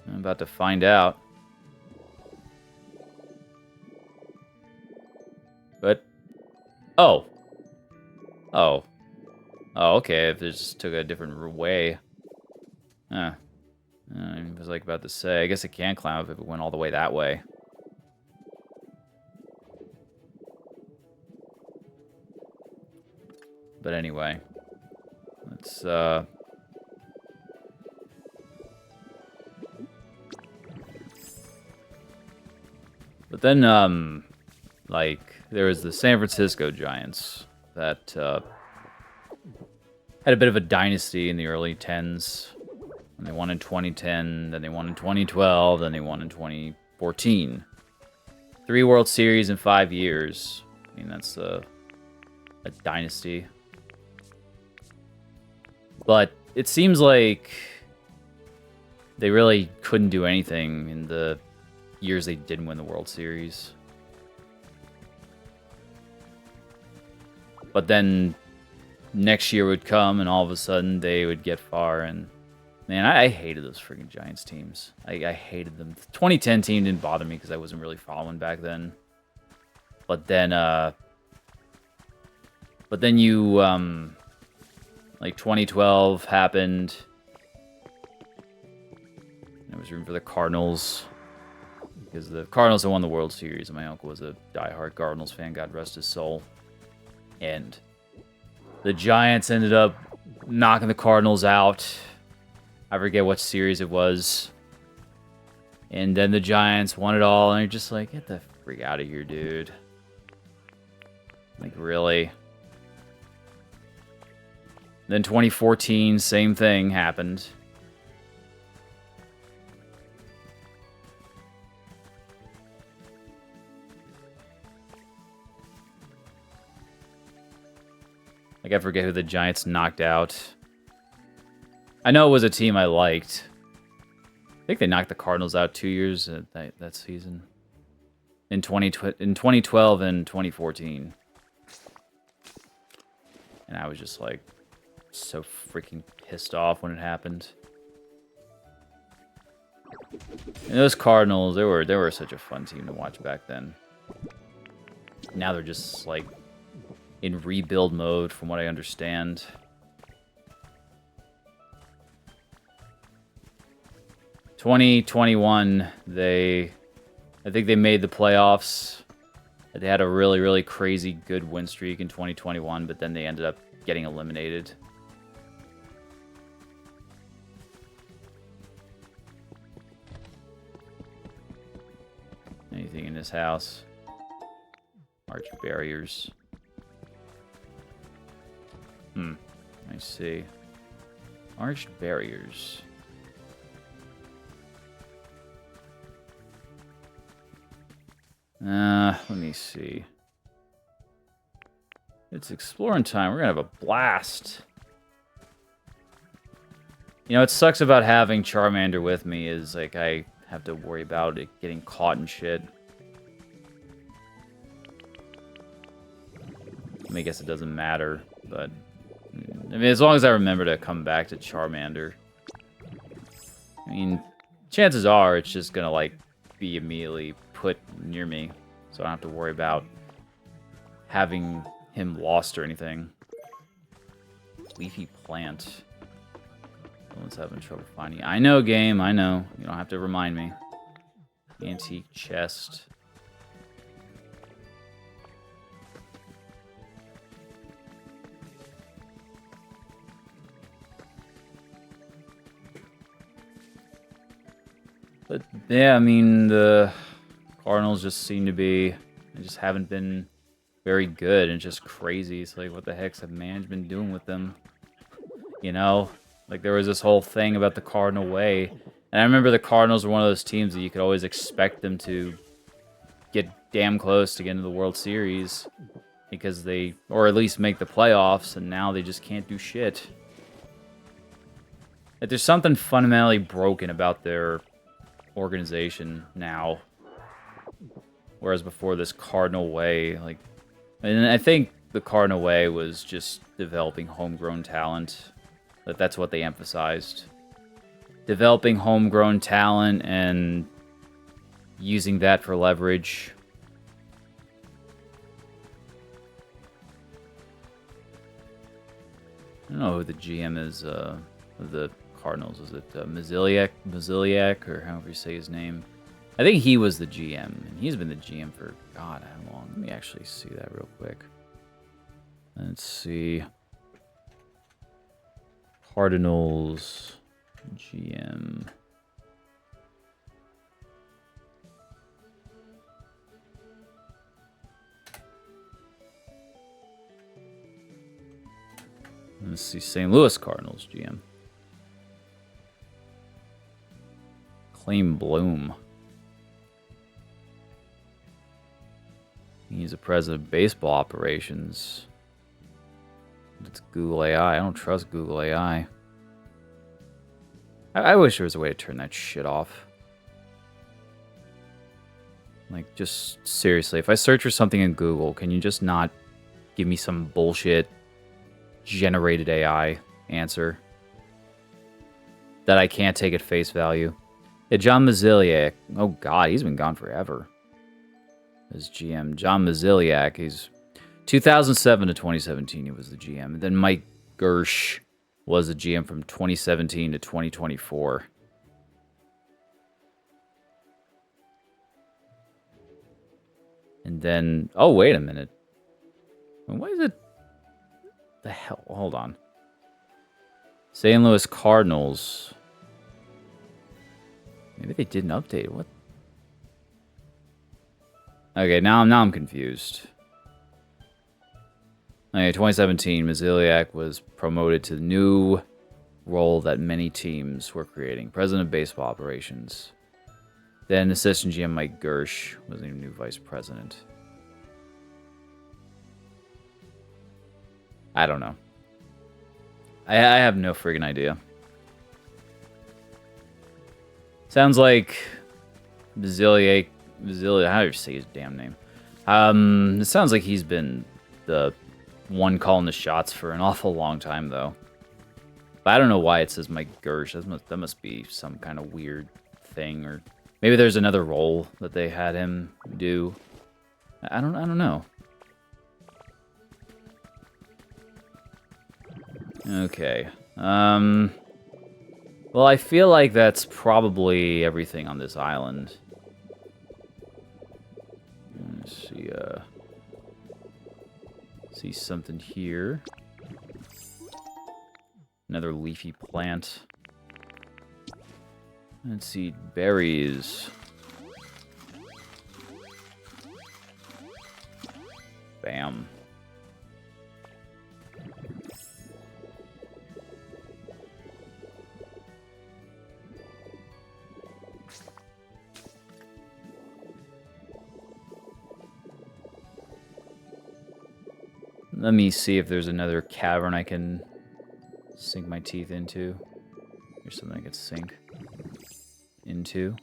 S1: I'm about to find out. But, oh. Oh. Oh, okay, if it just took a different way. Huh. I was like about to say, I guess it can climb if it went all the way that way. But anyway, let's but then like there was the San Francisco Giants that had a bit of a dynasty in the early 10s. And they won in 2010, then they won in 2012, then they won in 2014. 3 World Series in 5 years. I mean, that's a dynasty. But it seems like they really couldn't do anything in the years they didn't win the World Series. But then next year would come, and all of a sudden they would get far, and man, I hated those freaking Giants teams. I hated them. The 2010 team didn't bother me because I wasn't really following back then. But then you, like 2012 happened. I was rooting for the Cardinals because the Cardinals had won the World Series, and my uncle was a diehard Cardinals fan. God rest his soul. And the Giants ended up knocking the Cardinals out. I forget what series it was. And then the Giants won it all, and you're just like, get the freak out of here, dude. Like, really? Then 2014, same thing happened. Like, I forget who the Giants knocked out. I know it was a team I liked. I think they knocked the Cardinals out 2 years that season. In 2012 and 2014. And I was just like so freaking pissed off when it happened. And those Cardinals, they were such a fun team to watch back then. Now they're just like in rebuild mode from what I understand. 2021, I think they made the playoffs. They had a really, really crazy good win streak in 2021, but then they ended up getting eliminated. Anything in this house? Arch barriers. I see. Arched barriers. Let me see. It's exploring time. We're gonna have a blast. You know, what sucks about having Charmander with me is, like, I have to worry about it getting caught and shit. I mean, I guess it doesn't matter, but I mean, as long as I remember to come back to Charmander. I mean, chances are it's just gonna, like, be immediately put near me, so I don't have to worry about having him lost or anything. Leafy plant. Someone's having trouble finding. I know, game. I know. You don't have to remind me. Antique chest. But yeah, I mean, the Cardinals just seem to be They just haven't been very good, and it's just crazy. It's like, what the heck's the management doing with them? You know? Like, there was this whole thing about the Cardinal way. And I remember the Cardinals were one of those teams that you could always expect them to get damn close to get into the World Series. Because they, or at least make the playoffs, and now they just can't do shit. Like, there's something fundamentally broken about their organization now. Whereas before, this Cardinal way, like... And I think the Cardinal way was just developing homegrown talent. That's what they emphasized. Developing homegrown talent and using that for leverage. I don't know who the GM is of the Cardinals. Is it Maziliak, or however you say his name? I think he was the GM, and he's been the GM for, God, how long? Let me actually see that real quick. Let's see. Cardinals GM. Let's see, St. Louis Cardinals GM. Claim Bloom. He's the president of baseball operations. It's Google AI. I don't trust Google AI. I wish there was a way to turn that shit off. Like, just seriously, if I search for something in Google, can you just not give me some bullshit generated AI answer that I can't take at face value? Yeah, John Maziliak. Oh, God, he's been gone forever. As GM, John Maziliak, he's 2007 to 2017, he was the GM. And then Mike Gersh was the GM from 2017 to 2024. And then, oh, wait a minute. What is it? The hell? Hold on. St. Louis Cardinals. Maybe they didn't update it. What? Okay, now I'm confused. Okay, 2017, Maziliak was promoted to the new role that many teams were creating. President of Baseball Operations. Then assistant GM Mike Gersh was the new vice president. I don't know. I have no friggin' idea. Sounds like Maziliak, how do you say his damn name? It sounds like he's been the one calling the shots for an awful long time, though. But I don't know why it says Mike Gersh. That must be some kind of weird thing, or maybe there's another role that they had him do. I don't know. Okay. Well, I feel like that's probably everything on this island. Let's see something here. Another leafy plant. Let's see, berries. Bam. Let me see if there's another cavern I can sink my teeth into. Here's something I could sink into.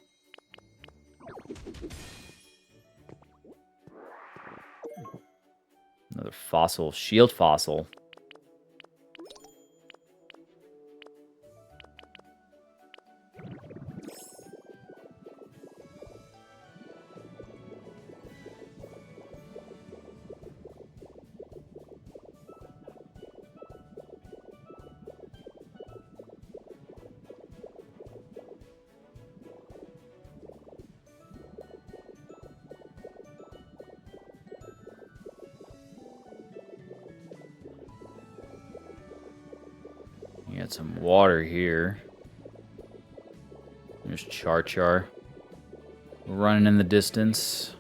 S1: Another fossil, shield fossil. You got some water here. There's Char running in the distance.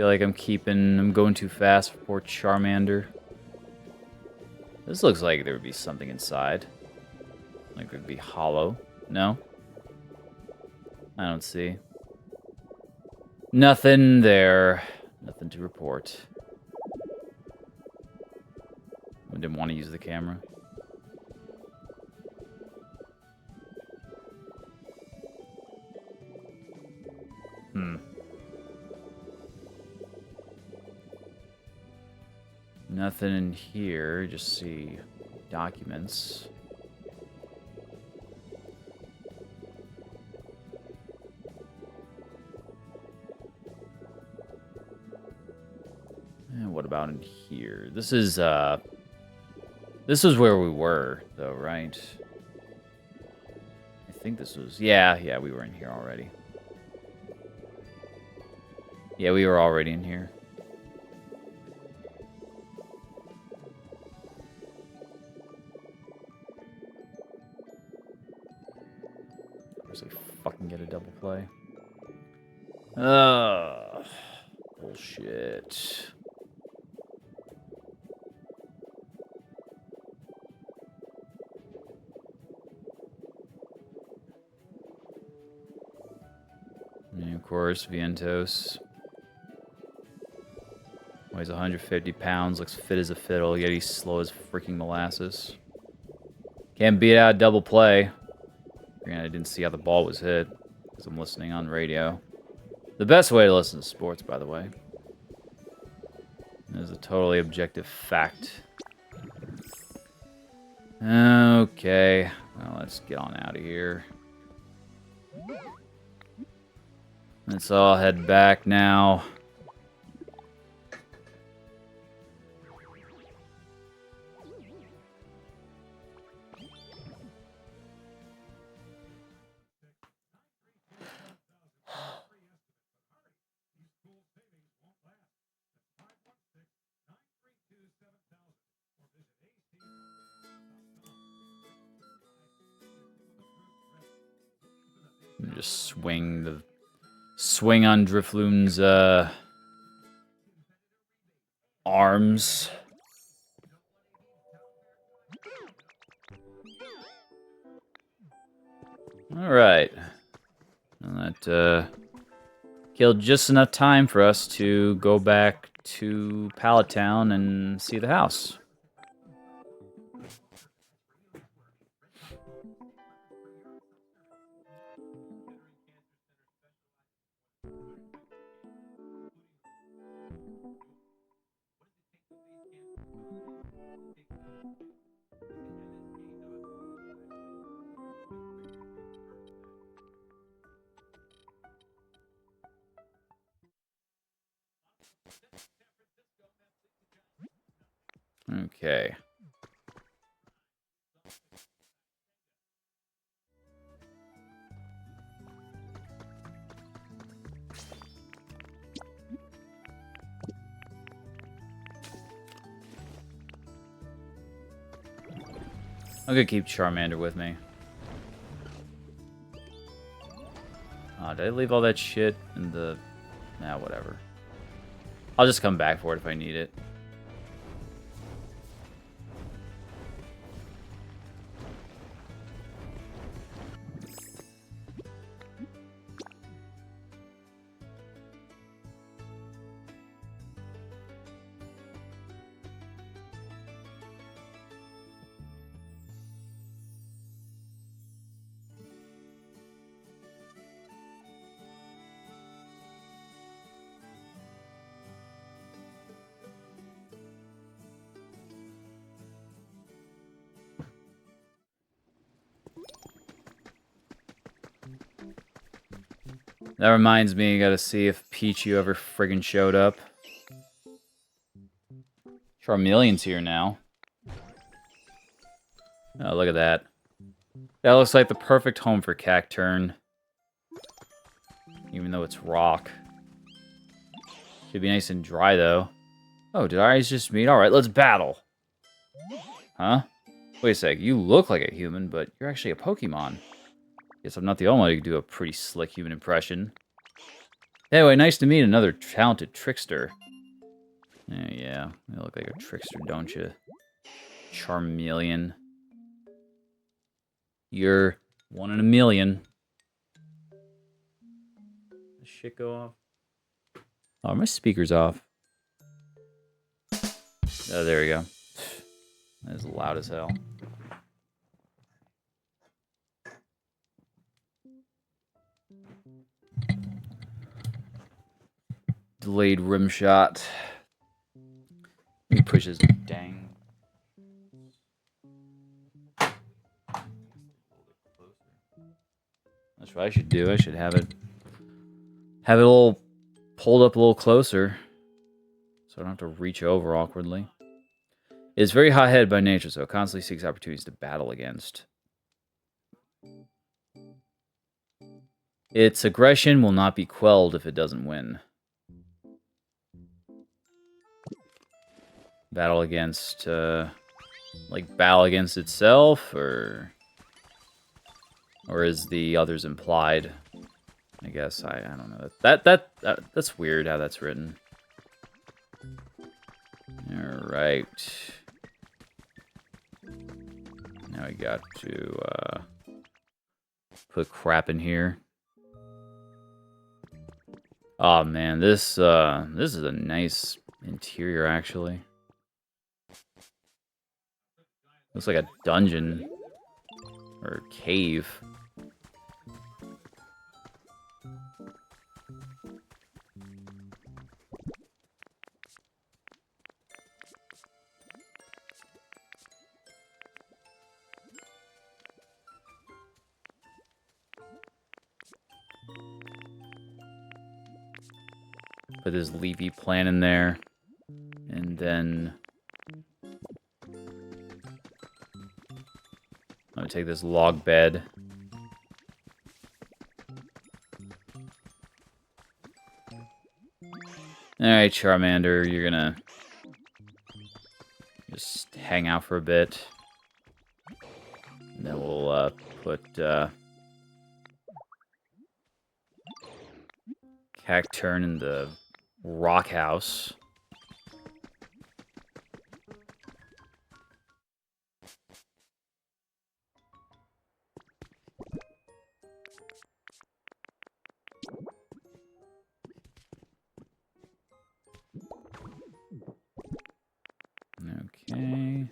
S1: feel like I'm going too fast for poor Charmander. This looks like there would be something inside. Like it would be hollow. No? I don't see. Nothing there. Nothing to report. I didn't want to use the camera. Nothing in here. Just see documents. And what about in here? This is where we were, though, right? I think this was... Yeah, we were in here already. Yeah, we were already in here. Of course, I fucking get a double play. Ugh. Bullshit. And of course, Vientos. Weighs 150 pounds, looks fit as a fiddle, yet he's slow as freaking molasses. Can't beat out double play. Granted, I didn't see how the ball was hit, because I'm listening on radio. The best way to listen to sports, by the way. It is a totally objective fact. Okay, well, let's get on out of here. Let's all head back now. Just swing on Drifloon's arms. All right, and that killed just enough time for us to go back to Pallet Town and see the house. Okay. I'm gonna keep Charmander with me. Did I leave all that shit in the... Nah, whatever. I'll just come back for it if I need it. That reminds me, I gotta see if Pichu ever friggin' showed up. Charmeleon's here now. Oh, look at that. That looks like the perfect home for Cacturn. Even though it's rock. Should be nice and dry, though. Oh, did our eyes just meet? Alright, let's battle. Huh? Wait a sec, you look like a human, but you're actually a Pokemon. Guess I'm not the only one who can do a pretty slick human impression. Anyway, nice to meet another talented trickster. Yeah, you look like a trickster, don't you? Charmeleon. You're 1 in a million. Does shit go off? Oh, my speaker's off. Oh, there we go. That is loud as hell. Delayed rim shot. Let me push this dang. That's what I should do. I should have it a little pulled up a little closer, so I don't have to reach over awkwardly. It's very hot-headed by nature, so it constantly seeks opportunities to battle against. Its aggression will not be quelled if it doesn't win. Battle against, like battle against itself, or is the others implied? I guess I don't know. That's weird how that's written. All right. Now we got to put crap in here. Oh man, this is a nice interior actually. Looks like a dungeon or a cave. Put this leafy plant in there, and then I'm gonna take this log bed. Alright, Charmander, you're gonna just hang out for a bit. And then we'll put Cacturn in the rock house. Okay.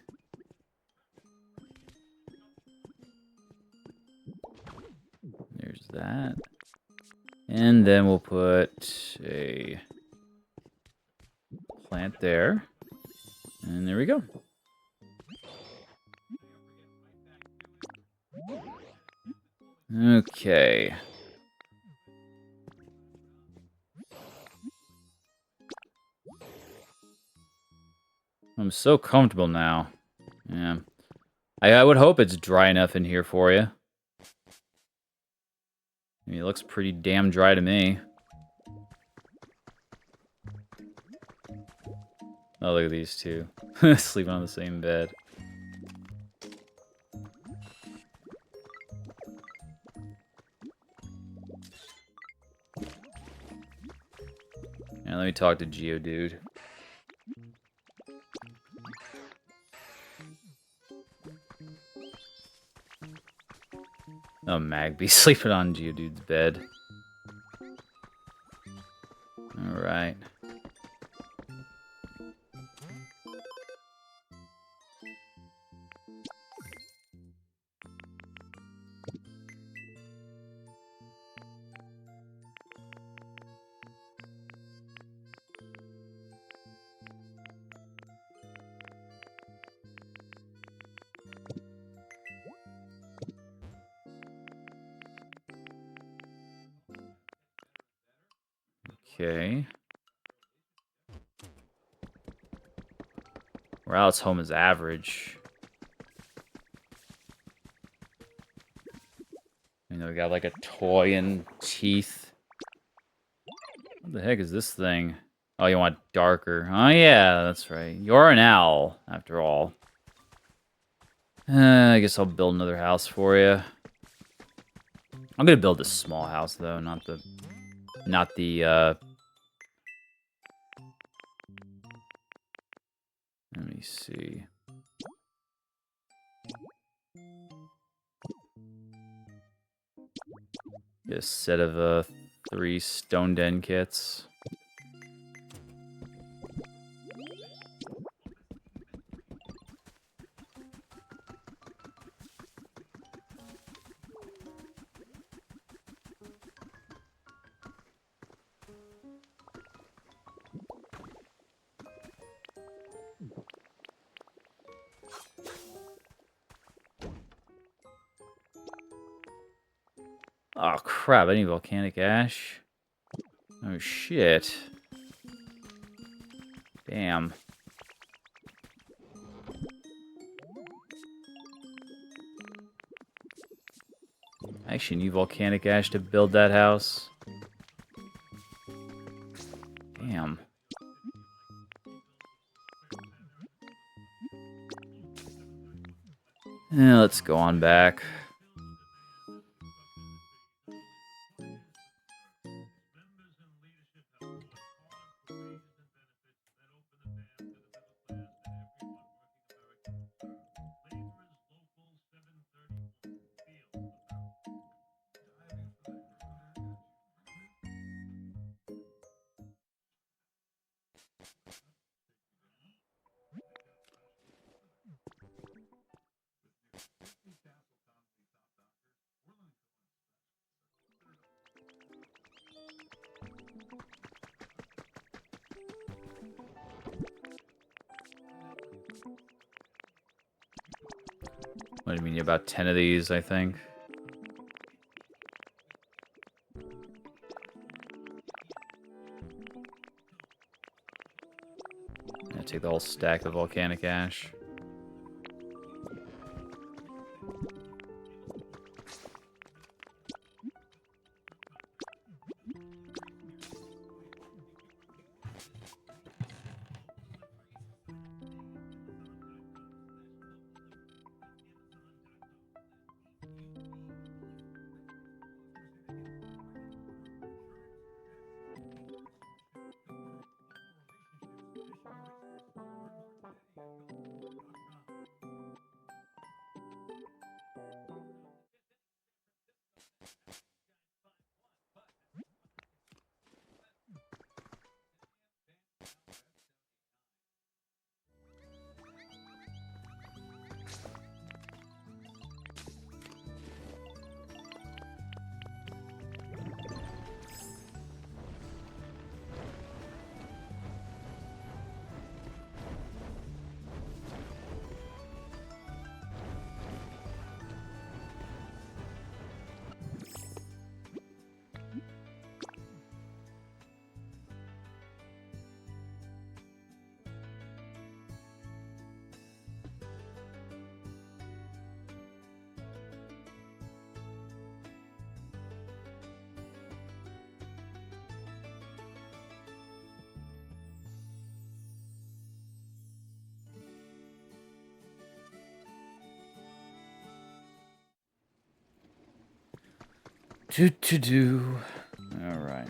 S1: There's that. And then we'll put a plant there. And there we go. Okay. I'm so comfortable now. Yeah. I would hope it's dry enough in here for you. I mean, it looks pretty damn dry to me. Oh, look at these two. Sleeping on the same bed. And let me talk to Geodude. Oh, Magby sleeping on Geodude's bed. Alright. Okay. Rowlet's home is average. You know, we got like a toy and teeth. What the heck is this thing? Oh, you want darker. Oh, yeah, that's right. You're an owl, after all. I guess I'll build another house for you. I'm gonna build a small house, though, not the Not the, let me see. Get a set of, 3 stone den kits. Oh, crap, I need volcanic ash. Oh, shit. Damn. I actually need volcanic ash to build that house. Damn. Let's go on back. What do you mean, about 10 of these, I think? Yeah, take the whole stack of volcanic ash. Do. All right.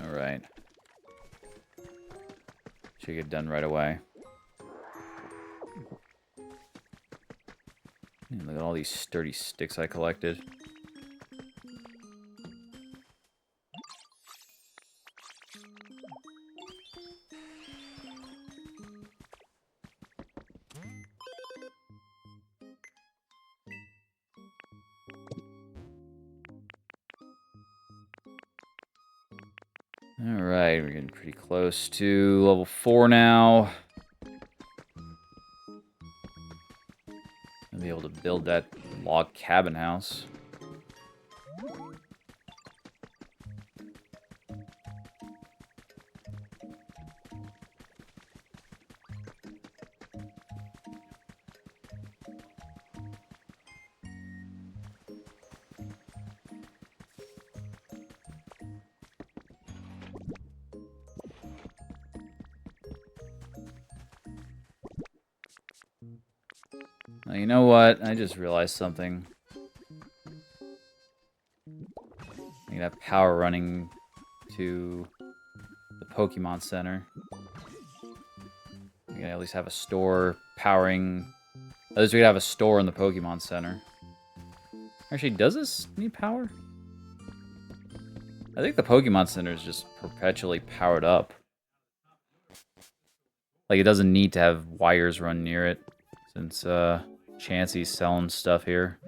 S1: All right. Should get done right away. Look at all these sturdy sticks I collected. Alright, we're getting pretty close to level 4 now. I'll be able to build that log cabin house. Now, you know what? I just realized something. I can have power running to the Pokemon Center. We can at least have a store powering... At least we could have a store in the Pokemon Center. Actually, does this need power? I think the Pokemon Center is just perpetually powered up. Like, it doesn't need to have wires run near it, since Chansey's selling stuff here.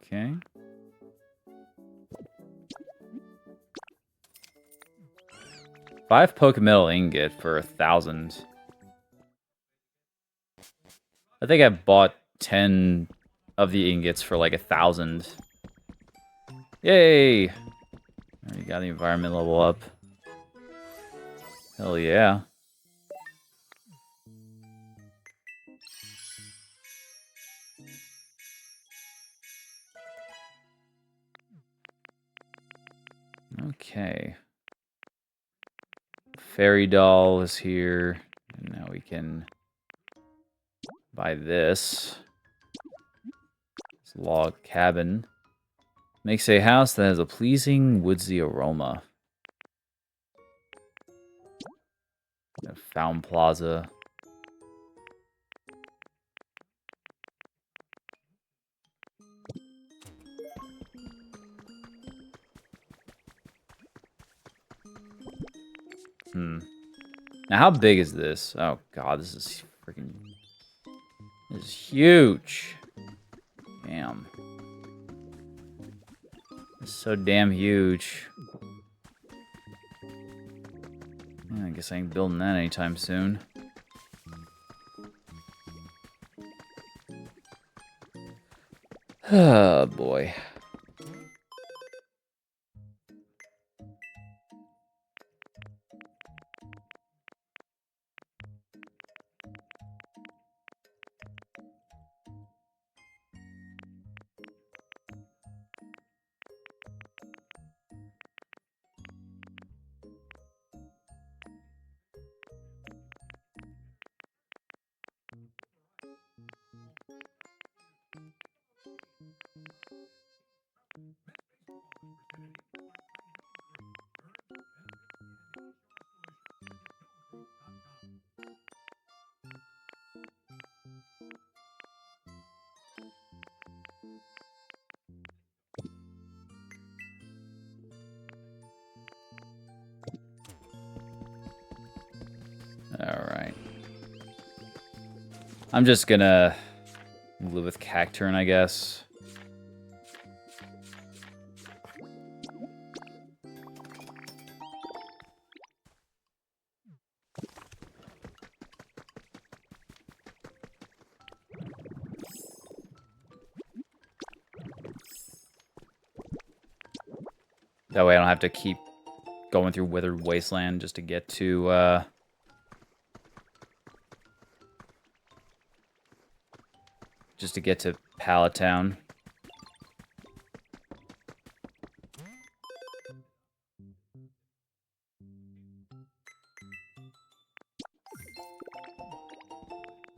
S1: Okay. Five Pokemetal ingot for 1,000. I think I bought 10 of the ingots for like 1,000. Yay! Already got the environment level up. Hell yeah. Okay. Fairy doll is here. And now we can buy this. This log cabin. Makes a house that has a pleasing woodsy aroma. A Fountain Plaza. Now, how big is this? Oh, God, this is freaking... This is huge. Damn. It's so damn huge. Yeah, I guess I ain't building that anytime soon. Oh, boy. Alright. I'm just gonna live with Cacturn, I guess. That way I don't have to keep going through Withered Wasteland just to get to, Pallet Town.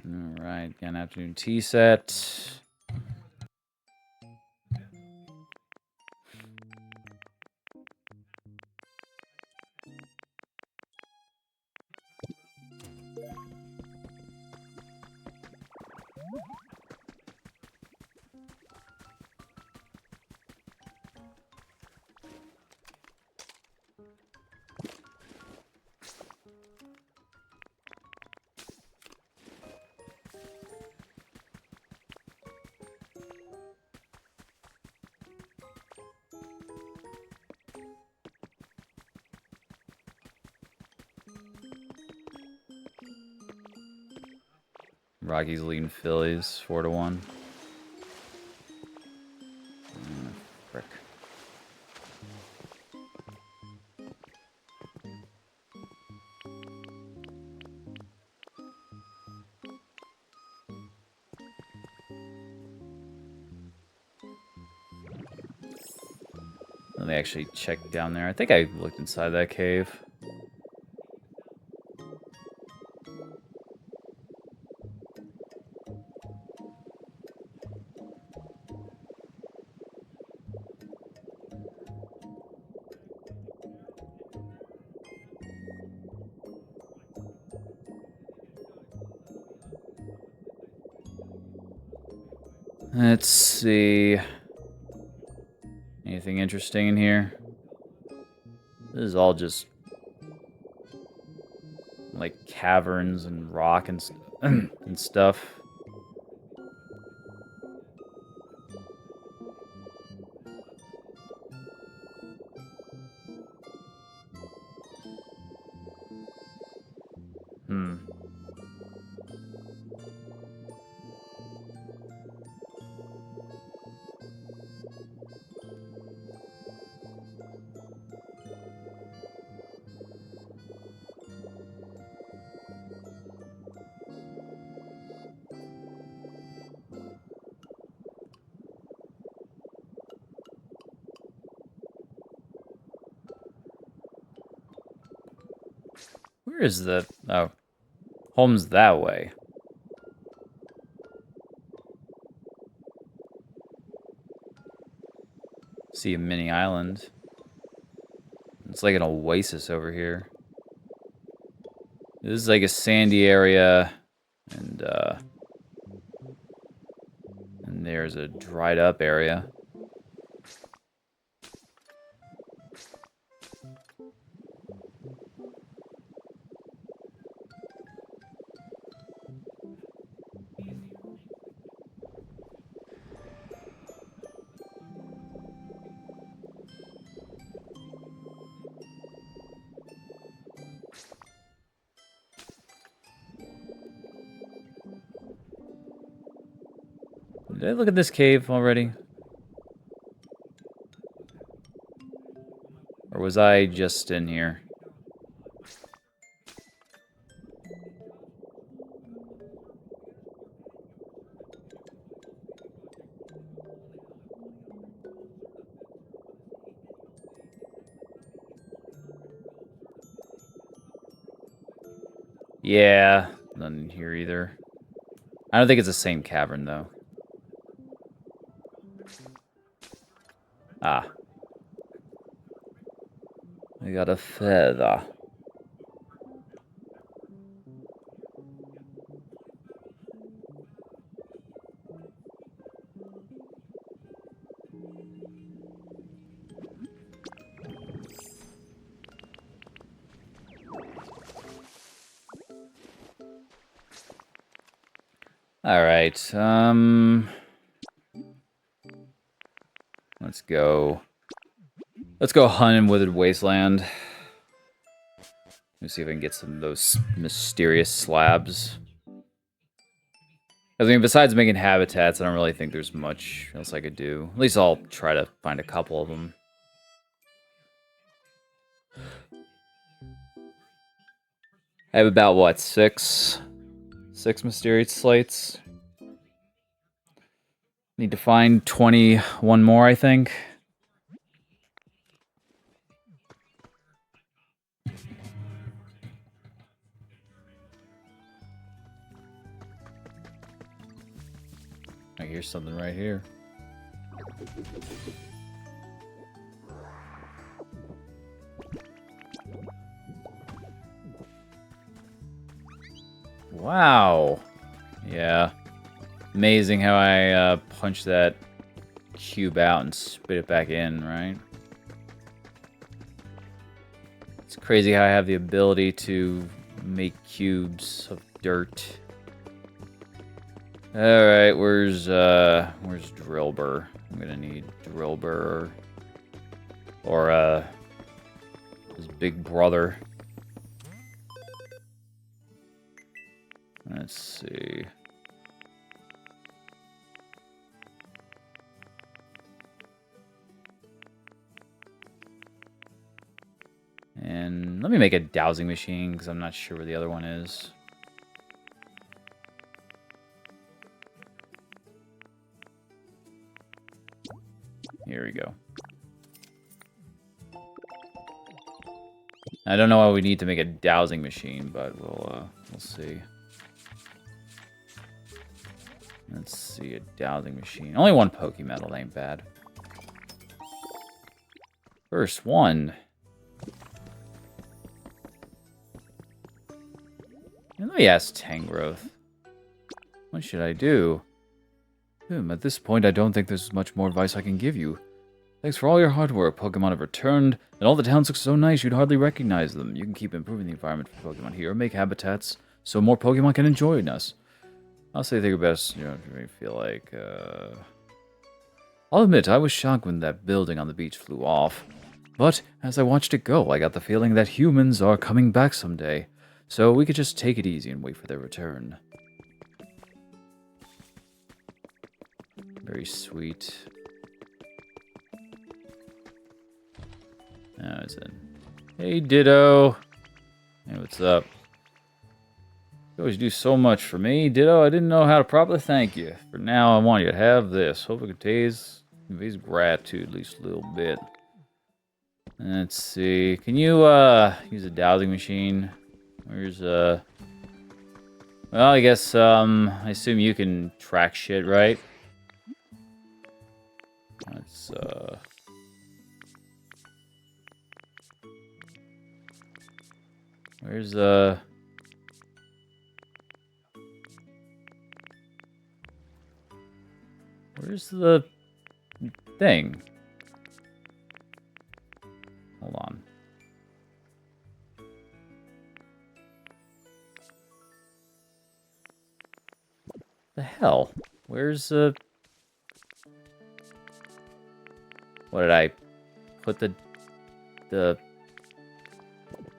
S1: Alright, got an afternoon tea set. Rockies leading Phillies 4-1. Frick. Let me actually check down there. I think I looked inside that cave. Let's see. Anything interesting in here? This is all just like caverns and rock and, and stuff. Where is the... Oh. Home's that way. See a mini island. It's like an oasis over here. This is like a sandy area, and there's a dried up area. Did I look at this cave already? Or was I just in here? Yeah, nothing here either. I don't think it's the same cavern, though. Ah. I got a feather. Alright, let's go. Let's go hunt in Withered Wasteland. Let me see if I can get some of those mysterious slabs. I mean, besides making habitats, I don't really think there's much else I could do. At least I'll try to find a couple of them. I have about, what, six mysterious slates? Need to find 21 more, I think. I hear something right here. Wow. Yeah. Amazing how I punch that cube out and spit it back in, right? It's crazy how I have the ability to make cubes of dirt. Alright, where's Drillbur? I'm gonna need Drillbur or his big brother. Let's see. And let me make a dowsing machine because I'm not sure where the other one is. Here we go. I don't know why we need to make a dowsing machine, but we'll see. Let's see, a dowsing machine. Only one Pokemetal ain't bad. First one. Let me ask Tangrowth. What should I do? At this point, I don't think there's much more advice I can give you. Thanks for all your hard work. Pokemon have returned, and all the towns look so nice you'd hardly recognize them. You can keep improving the environment for Pokemon here, make habitats so more Pokemon can enjoy us. I'll say think best, you know, to make me feel like, I'll admit, I was shocked when that building on the beach flew off. But as I watched it go, I got the feeling that humans are coming back someday. So we could just take it easy and wait for their return. Very sweet. That was it. Hey, Ditto. Hey, what's up? You always do so much for me, Ditto. I didn't know how to properly thank you. For now, I want you to have this. Hope it conveys gratitude at least a little bit. Let's see. Can you use a dowsing machine? Where's well, I guess I assume you can track shit, right? Let's where's the thing? Hold on. The hell? Where's the... What did I put the...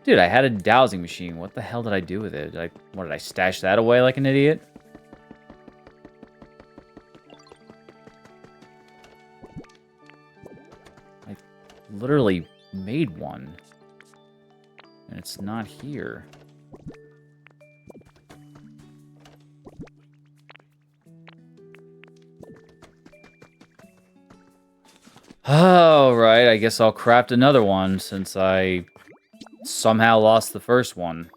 S1: Dude, I had a dowsing machine. What the hell did I do with it? What, did I stash that away like an idiot? I literally made one. And it's not here. Oh, right. I guess I'll craft another one since I somehow lost the first one.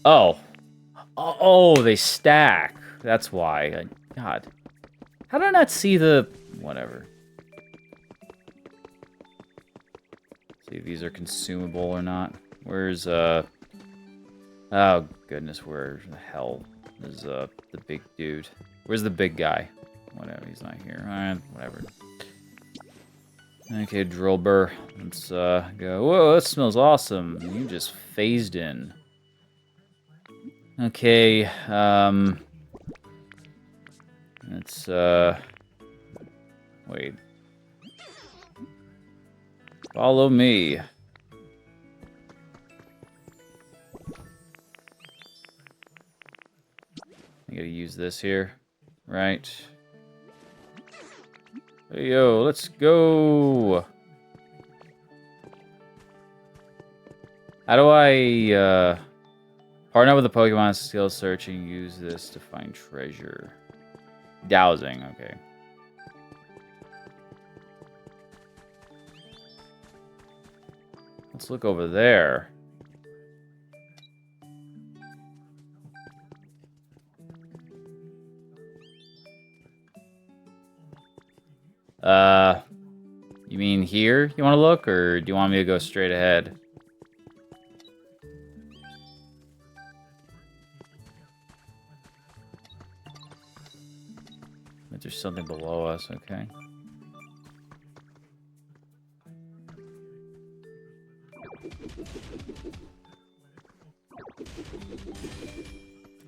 S1: Oh. Oh, they stack. That's why. God. How did I not see the... Whatever. See if these are consumable or not. Where's, Oh, goodness. Where the hell is, the big dude? Where's the big guy? Whatever, he's not here. Alright, whatever. Okay, Drillbur. Let's, go. Whoa, that smells awesome. You just phased in. Okay, let's, wait. Follow me. I gotta use this here, right? Hey, yo, let's go. How do I, partner with a Pokemon skill searching, use this to find treasure. Dowsing, okay. Let's look over there. You mean here you want to look, or do you want me to go straight ahead? But there's something below us, okay.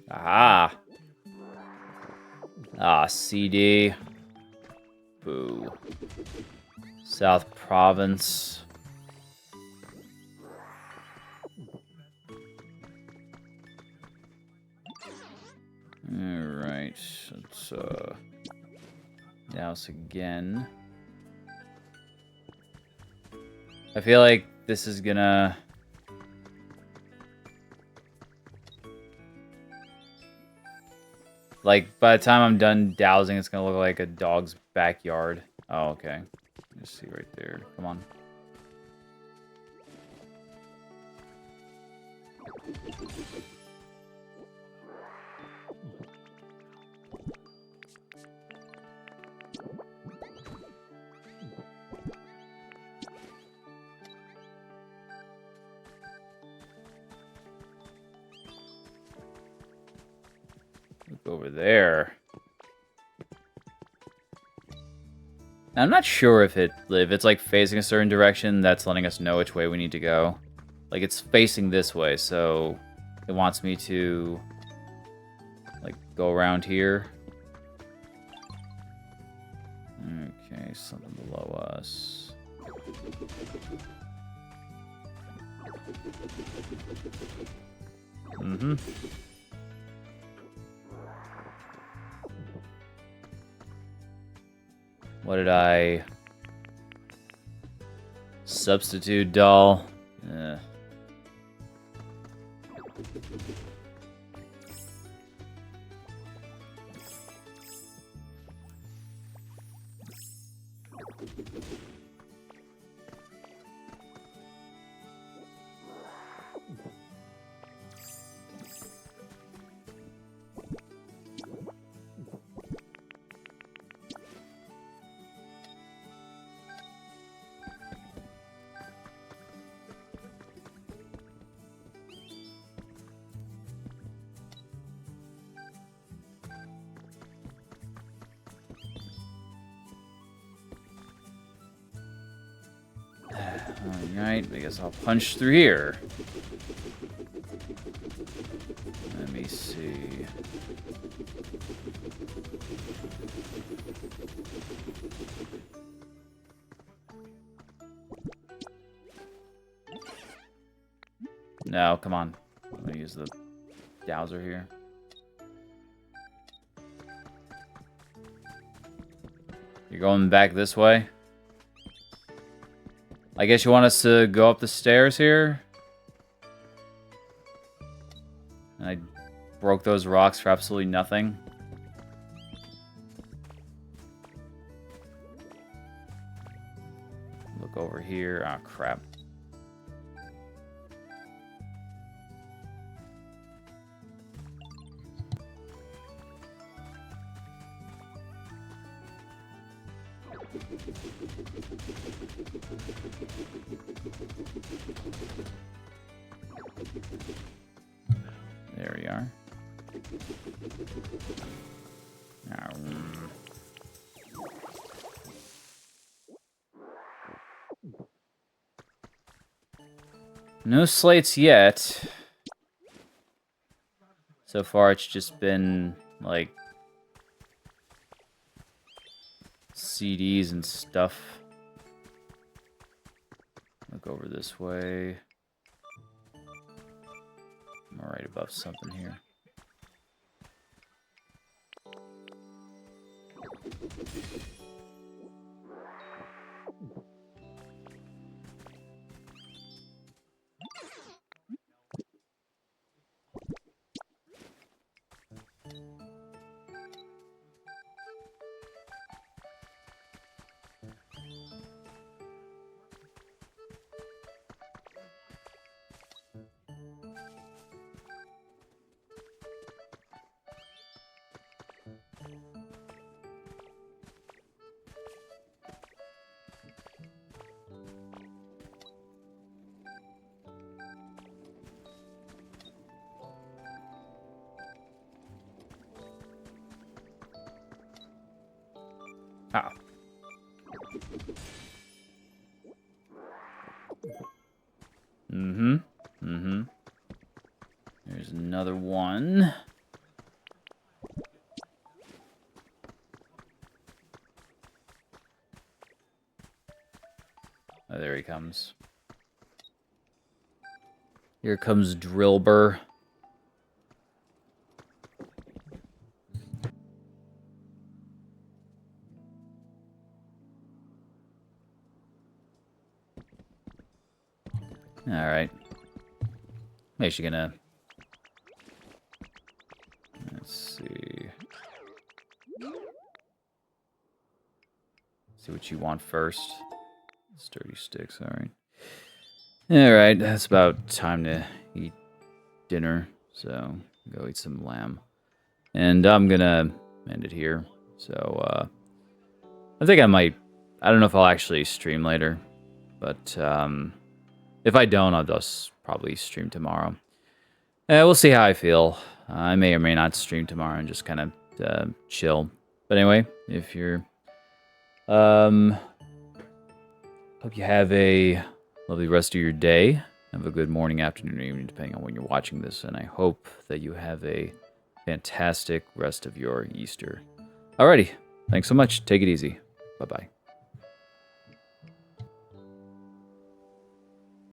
S1: Ah. Ah, CD. Boo. South Province. Alright, let's douse again. I feel like this is gonna... Like, by the time I'm done dowsing, it's gonna look like a dog's backyard. Oh, okay. Let's see right there. Come on. Look over there. Now, I'm not sure if it's like facing a certain direction, that's letting us know which way we need to go. Like it's facing this way, so it wants me to like go around here. Okay, something below us. Mm-hmm. What did I... Substitute doll. Alright, I guess I'll punch through here. Let me see. No, come on. I'm gonna use the dowser here. You're going back this way? I guess you want us to go up the stairs here? And I broke those rocks for absolutely nothing. Look over here. Ah, crap. There we are. No slates yet. So far, it's just been, like, CDs and stuff. Look over this way. I'm right above something here. Ah. There's another one. Oh, there he comes. Here comes Drillbur. Alright. I'm actually gonna... Let's see. what you want first. Sturdy sticks, alright. Alright, that's about time to eat dinner. So, go eat some lamb. And I'm gonna end it here. So, I think I might... I don't know if I'll actually stream later. But, if I don't, I'll just probably stream tomorrow. We'll see how I feel. I may or may not stream tomorrow and just kind of chill. But anyway, if you're... hope you have a lovely rest of your day. Have a good morning, afternoon, or evening, depending on when you're watching this. And I hope that you have a fantastic rest of your Easter. Alrighty. Thanks so much. Take it easy. Bye-bye.